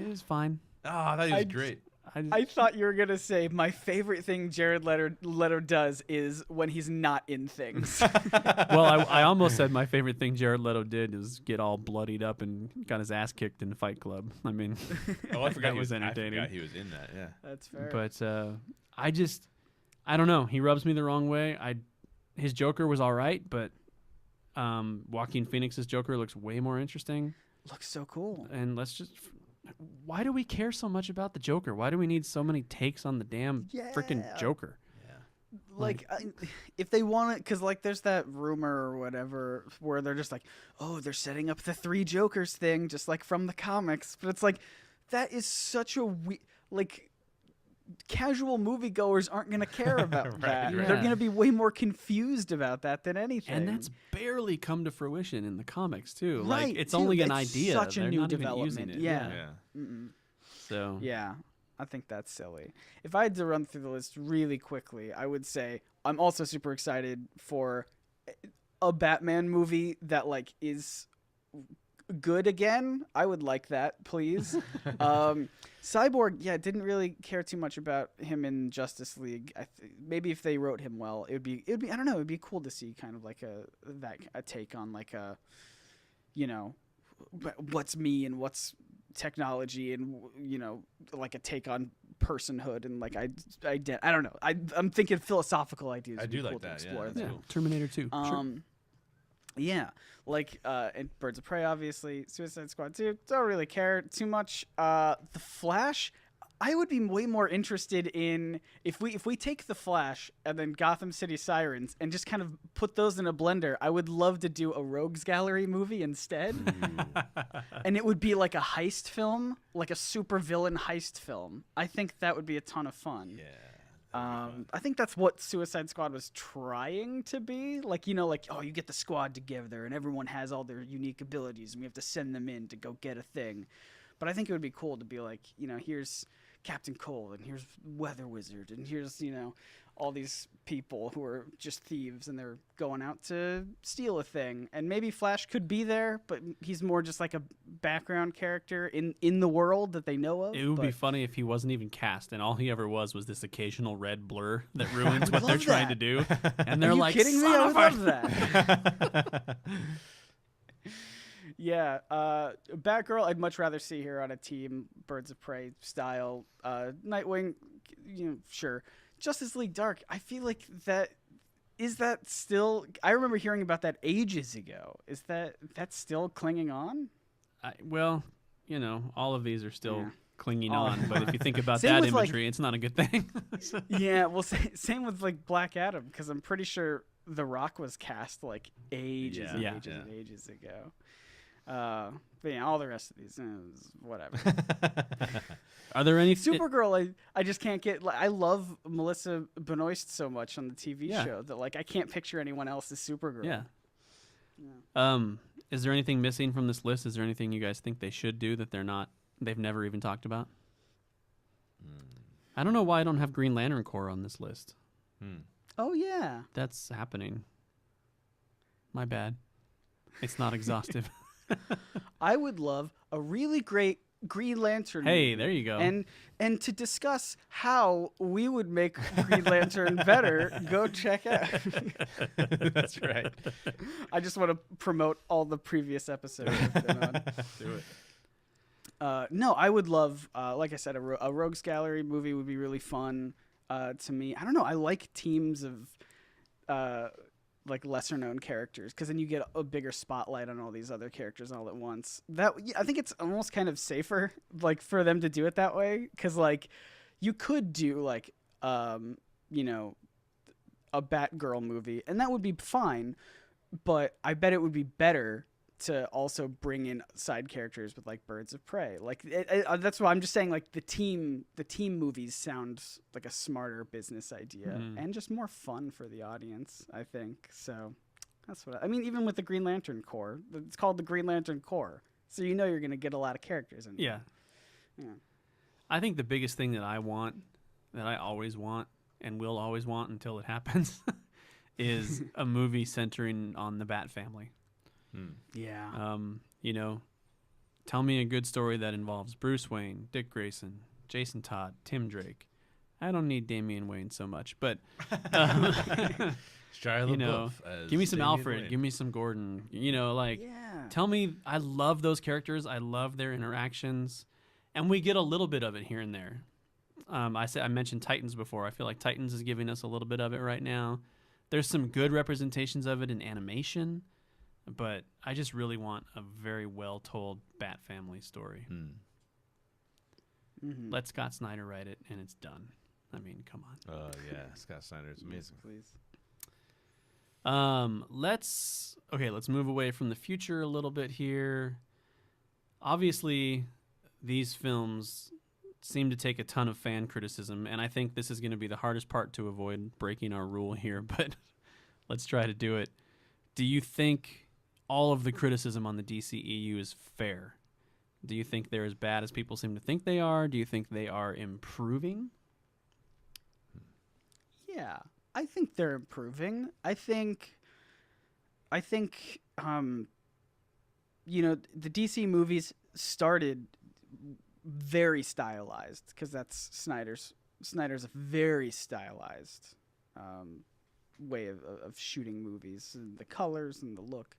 It was fine. Oh, I thought he was great. I thought you were going to say my favorite thing Jared Leto does is when he's not in things. Well, I almost said my favorite thing Jared Leto did is get all bloodied up and got his ass kicked in Fight Club. I mean, Oh, I forgot that was entertaining. I forgot he was in that, yeah. That's fair. But I don't know. He rubs me the wrong way. His Joker was all right, but Joaquin Phoenix's Joker looks way more interesting. Looks so cool. And why do we care so much about the Joker? Why do we need so many takes on the damn freaking Joker? Like, if they want it, because, like, there's that rumor or whatever where they're just like, oh, they're setting up the 3 Jokers thing, just like from the comics. But it's like, that is such a casual moviegoers aren't going to care about that. right. They're going to be way more confused about that than anything. And that's barely come to fruition in the comics, too. Right, Like, it's too. only an It's idea. such a They're new not even development. using it. Yeah. So, Yeah, I think that's silly. If I had to run through the list really quickly, I would say I'm also super excited for a Batman movie that, like, is good again. I would like that, please. Cyborg, didn't really care too much about him in Justice League. Maybe if they wrote him well, it'd be I don't know, it'd be cool to see kind of like a take on like a, you know, what's me and what's technology and, you know, like a take on personhood and like I don't know. I'm thinking philosophical ideas. I would be do cool like to that, yeah, explore that's that. cool. Terminator 2. Sure. Yeah, like and Birds of Prey, obviously. Suicide Squad 2, don't really care too much. The Flash, I would be way more interested in if we take The Flash and then Gotham City Sirens and just kind of put those in a blender. I would love to do a Rogues Gallery movie instead, and it would be like a heist film, like a super villain heist film. I think that would be a ton of fun. Yeah. I think that's what Suicide Squad was trying to be. Like, like, oh, you get the squad together and everyone has all their unique abilities and we have to send them in to go get a thing. But I think it would be cool to be like, here's Captain Cole and here's Weather Wizard and here's, all these people who are just thieves and they're going out to steal a thing. And maybe Flash could be there, but he's more just like a background character in the world that they know of. It would be funny if he wasn't even cast and all he ever was this occasional red blur that ruins what they're trying to do. And they're like, kidding me? I would love that. Yeah, Batgirl, I'd much rather see her on a team, Birds of Prey style. Nightwing, sure. Justice League Dark, I feel like is that still? I remember hearing about that ages ago. Is that's still clinging on? Well, all of these are still clinging All on. But if you think about Same that with, imagery, it's not a good thing. Yeah, well, same with like Black Adam, because I'm pretty sure The Rock was cast like ages and ages ago. But yeah, all the rest of these, whatever. Are there any Supergirl? I just can't get. I love Melissa Benoist so much on the TV show that like I can't picture anyone else as Supergirl. Yeah. Is there anything missing from this list? Is there anything you guys think they should do that they've never even talked about? I don't know why I don't have Green Lantern Corps on this list. Oh yeah, that's happening. My bad. It's not exhaustive. I would love a really great Green Lantern movie. There you go. And to discuss how we would make Green Lantern better, go check out. That's right. I just want to promote all the previous episodes we've been on. Do it. No, I would love, like I said, a Rogues Gallery movie would be really fun to me. I don't know. I like teams of like lesser known characters because then you get a bigger spotlight on all these other characters all at once. I think it's almost kind of safer like for them to do it that way because like you could do like a Batgirl movie and that would be fine, but I bet it would be better to also bring in side characters with like Birds of Prey. Like that's why I'm just saying like the team movies sound like a smarter business idea and just more fun for the audience, I think. So that's what I mean. Even with the Green Lantern Corps, it's called the Green Lantern Corps, so you're going to get a lot of characters in there. Yeah. I think the biggest thing that I always want and will always want until it happens is a movie centering on the Bat family. Yeah. Tell me a good story that involves Bruce Wayne, Dick Grayson, Jason Todd, Tim Drake. I don't need Damian Wayne so much, but give me some Alfred, Wayne. give me some Gordon. Tell me. I love those characters. I love their interactions, and we get a little bit of it here and there. I mentioned Titans before. I feel like Titans is giving us a little bit of it right now. There's some good representations of it in animation. But I just really want a very well-told Bat family story. Let Scott Snyder write it, and it's done. I mean, come on. Oh, yeah. Scott Snyder is amazing. Please. Let's move away from the future a little bit here. Obviously, these films seem to take a ton of fan criticism, and I think this is going to be the hardest part to avoid breaking our rule here, but let's try to do it. Do you think all of the criticism on the DCEU is fair? Do you think they're as bad as people seem to think they are? Do you think they are improving? Yeah, I think they're improving. I think the DC movies started very stylized because that's Snyder's a very stylized way of shooting movies, the colors and the look.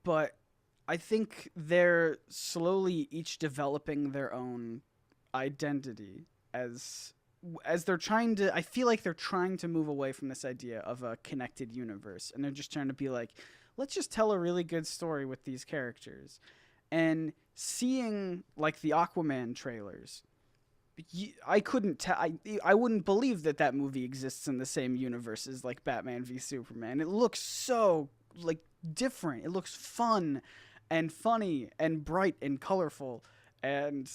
But I think they're slowly each developing their own identity as as they're trying to, I feel like they're trying to move away from this idea of a connected universe, and they're just trying to be like, let's just tell a really good story with these characters. And seeing like the Aquaman trailers, I couldn't tell. I wouldn't believe that movie exists in the same universe as like Batman v Superman. It looks so like different. It looks fun and funny and bright and colorful, and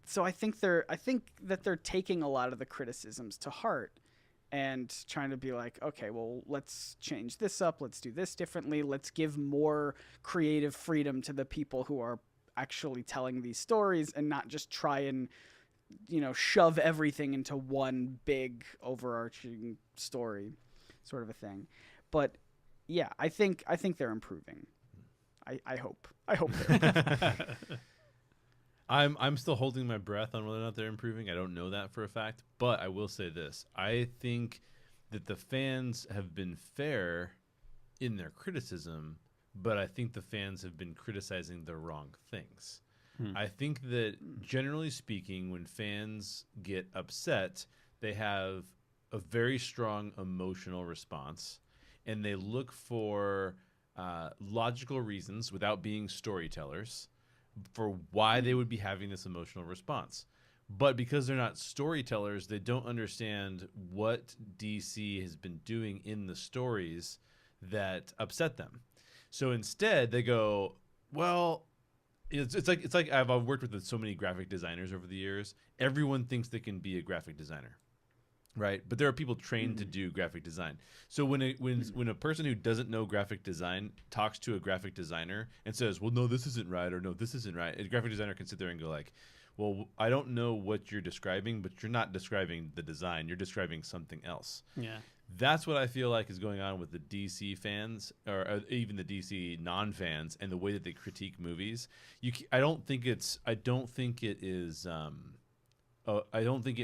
so I think that they're taking a lot of the criticisms to heart and trying to be like, okay, well, let's change this up. Let's do this differently. Let's give more creative freedom to the people who are actually telling these stories, and not just try and, shove everything into one big overarching story sort of a thing. But yeah, I think they're improving. I hope they're I'm still holding my breath on whether or not they're improving. I don't know that for a fact, but I will say this. I think that the fans have been fair in their criticism, but I think the fans have been criticizing the wrong things. I think that generally speaking, when fans get upset, they have a very strong emotional response, and they look for logical reasons without being storytellers for why they would be having this emotional response. But because they're not storytellers, they don't understand what DC has been doing in the stories that upset them. So instead, they go, well, it's like I've worked with so many graphic designers over the years. Everyone thinks they can be a graphic designer, right? But there are people trained to do graphic design. So when a person who doesn't know graphic design talks to a graphic designer and says, well, no, this isn't right, or no, this isn't right, a graphic designer can sit there and go like, well, I don't know what you're describing, but you're not describing the design. You're describing something else. Yeah. That's what I feel like is going on with the DC fans, or even the DC non-fans, and the way that they critique movies. I don't think it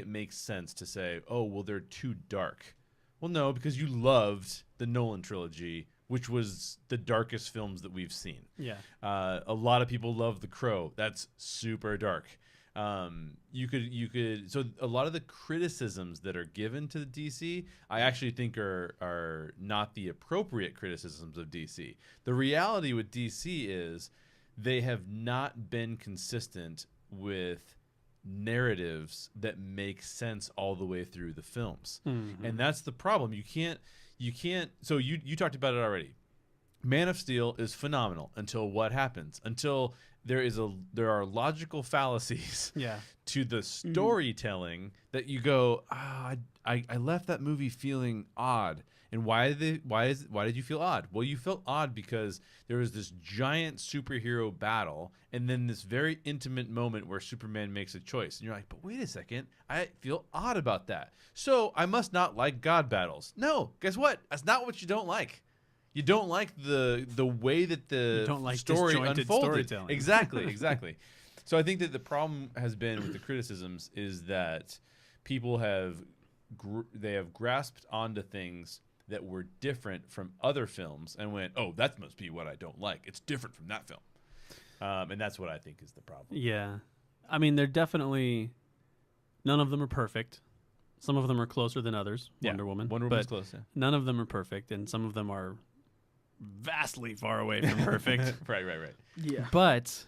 makes sense to say, oh, well, they're too dark. Well, no, because you loved the Nolan trilogy, which was the darkest films that we've seen. Yeah. A lot of people love The Crow. That's super dark. So a lot of the criticisms that are given to the DC, I actually think are not the appropriate criticisms of DC. The reality with DC is they have not been consistent with narratives that make sense all the way through the films. Mm-hmm. And that's the problem. You can't, so you talked about it already. Man of Steel is phenomenal until what happens? Until there are logical fallacies to the storytelling that you go, I left that movie feeling odd. And why did you feel odd? Well, you felt odd because there was this giant superhero battle and then this very intimate moment where Superman makes a choice. And you're like, but wait a second, I feel odd about that. So I must not like God battles. No, guess what? That's not what you don't like. You don't like the way that the story unfolded. Exactly. So I think that the problem has been with the criticisms is that people have grasped onto things that were different from other films and went, oh, that must be what I don't like. It's different from that film. And that's what I think is the problem. Yeah. I mean, they're definitely, none of them are perfect. Some of them are closer than others. Yeah. Wonder Woman's close. Yeah. None of them are perfect, and some of them are vastly far away from perfect. Right. Yeah. But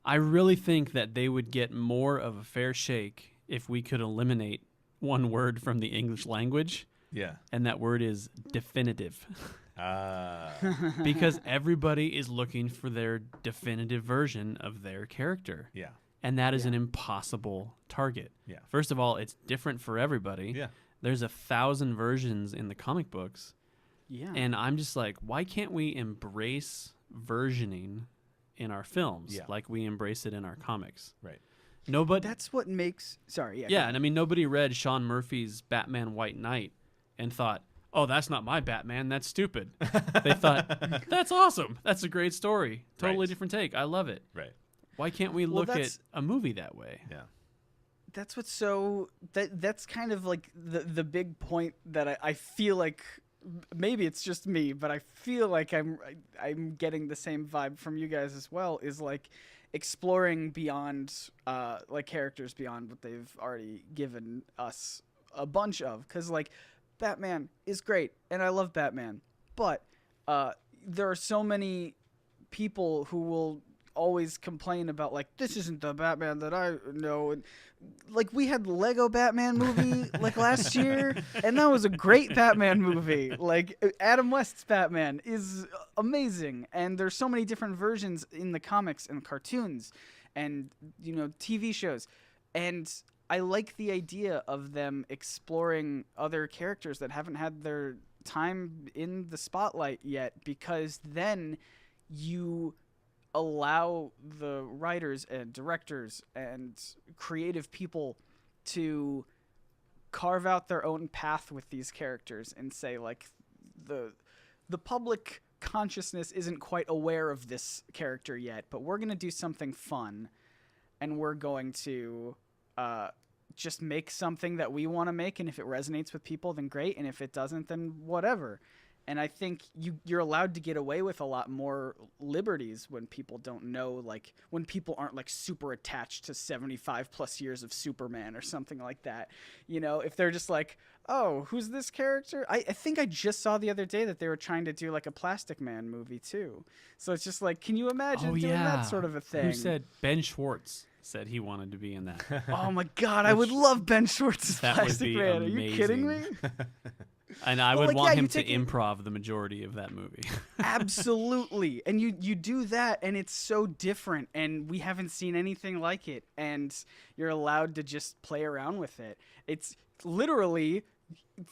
I really think that they would get more of a fair shake if we could eliminate one word from the English language. Yeah. And that word is definitive. Because everybody is looking for their definitive version of their character. Yeah. And that is an impossible target. Yeah. First of all, it's different for everybody. Yeah. There's 1,000 versions in the comic books. Yeah. And I'm just like, why can't we embrace versioning in our films like we embrace it in our comics? Right. Nobody. That's what makes. Sorry. Yeah, and I mean, nobody read Sean Murphy's Batman White Knight and thought, oh, that's not my Batman. That's stupid. They thought, that's awesome. That's a great story. Totally different take. I love it. Right. Why can't we look at a movie that way? Yeah. That's what's so. That's kind of like the big point that I feel like maybe it's just me, but I feel like I'm getting the same vibe from you guys as well, is like exploring beyond like characters beyond what they've already given us a bunch of. Because like Batman is great and I love Batman, but there are so many people who will always complain about like, this isn't the Batman that I know. And like, we had the Lego Batman movie like last year, and that was a great Batman movie. Like, Adam West's Batman is amazing, and there's so many different versions in the comics and cartoons and, you know, TV shows. And I like the idea of them exploring other characters that haven't had their time in the spotlight yet, because then you allow the writers and directors and creative people to carve out their own path with these characters and say, like, the public consciousness isn't quite aware of this character yet, but we're going to do something fun, and we're going to just make something that we want to make, and if it resonates with people, then great, and if it doesn't, then whatever. And I think you're allowed to get away with a lot more liberties when people don't know, like when people aren't like super attached to 75 plus years of Superman or something like that. You know, if they're just like, oh, who's this character? I think I just saw the other day that they were trying to do like a Plastic Man movie too. So it's just like, can you imagine doing that sort of a thing? Who said? Ben Schwartz said he wanted to be in that. Oh my God, I would love Ben Schwartz's Plastic Man. Amazing. Are you kidding me? And I would want him to improv the majority of that movie. Absolutely. And you do that, and it's so different, and we haven't seen anything like it, and you're allowed to just play around with it. It's literally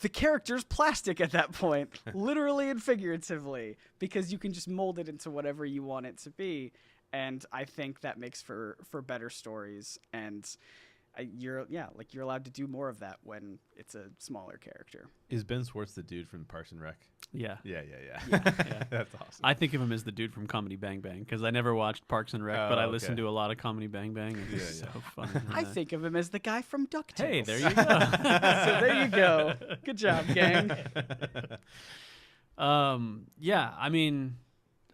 the character's plastic at that point, literally and figuratively, because you can just mold it into whatever you want it to be. And I think that makes for better stories, and you're allowed to do more of that when it's a smaller character. Is Ben Schwartz the dude from Parks and Rec? Yeah. Yeah. That's awesome. I think of him as the dude from Comedy Bang Bang, because I never watched Parks and Rec, but I listened to a lot of Comedy Bang Bang. And it's so funny. I think of him as the guy from DuckTales. Hey, there you go. So there you go. Good job, gang. Yeah, I mean,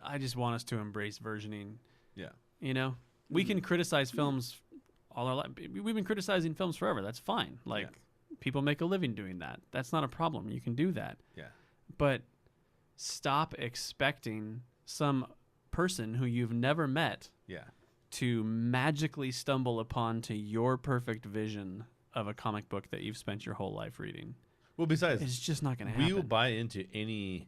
I just want us to embrace versioning. Yeah. You know, we can criticize films all our life. We've been criticizing films forever. That's fine. Like, people make a living doing that. That's not a problem. You can do that. Yeah. But stop expecting some person who you've never met to magically stumble upon to your perfect vision of a comic book that you've spent your whole life reading. Well, besides, it's just not going to happen. We will buy into any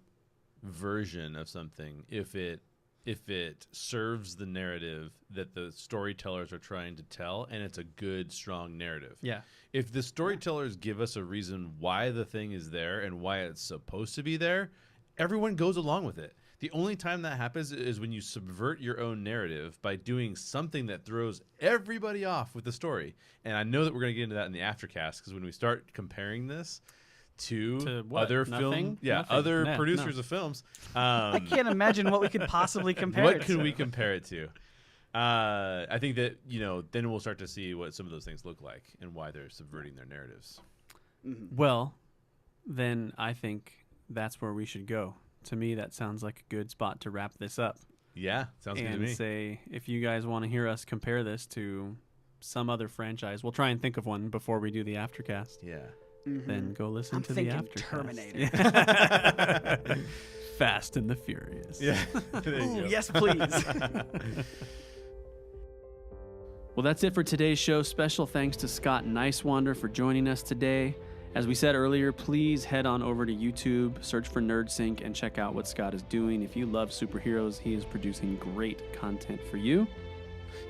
version of something if it serves the narrative that the storytellers are trying to tell, and it's a good, strong narrative. Yeah. If the storytellers give us a reason why the thing is there and why it's supposed to be there, everyone goes along with it. The only time that happens is when you subvert your own narrative by doing something that throws everybody off with the story. And I know that we're going to get into that in the aftercast, because when we start comparing this to other film, other producers of films. I can't imagine what we could possibly compare it to. What could we compare it to? I think that, then we'll start to see what some of those things look like and why they're subverting their narratives. Mm-hmm. Well, then I think that's where we should go. To me, that sounds like a good spot to wrap this up. Yeah, sounds good to me. And say, if you guys want to hear us compare this to some other franchise, we'll try and think of one before we do the aftercast. Yeah. Mm-hmm. Then go listen to the aftercast. Terminator. Fast and the Furious. Yeah. Ooh, yes, please. Well, that's it for today's show. Special thanks to Scott Nicewander for joining us today. As we said earlier, please head on over to YouTube, search for NerdSync, and check out what Scott is doing. If you love superheroes, he is producing great content for you.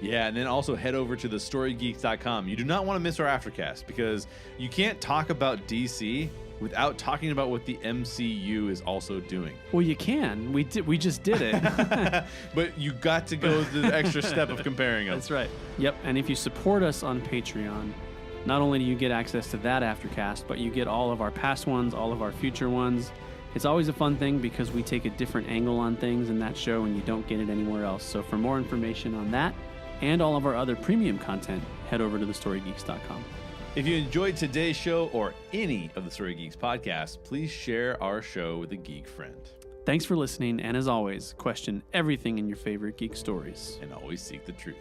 Yeah, and then also head over to thestorygeeks.com. You do not want to miss our Aftercast, because you can't talk about DC without talking about what the MCU is also doing. Well, you can. We just did it. But you got to go the extra step of comparing them. That's right. Yep, and if you support us on Patreon, not only do you get access to that Aftercast, but you get all of our past ones, all of our future ones. It's always a fun thing because we take a different angle on things in that show, and you don't get it anywhere else. So for more information on that and all of our other premium content, head over to thestorygeeks.com. If you enjoyed today's show or any of the Story Geeks podcasts, please share our show with a geek friend. Thanks for listening, and as always, question everything in your favorite geek stories. And always seek the truth.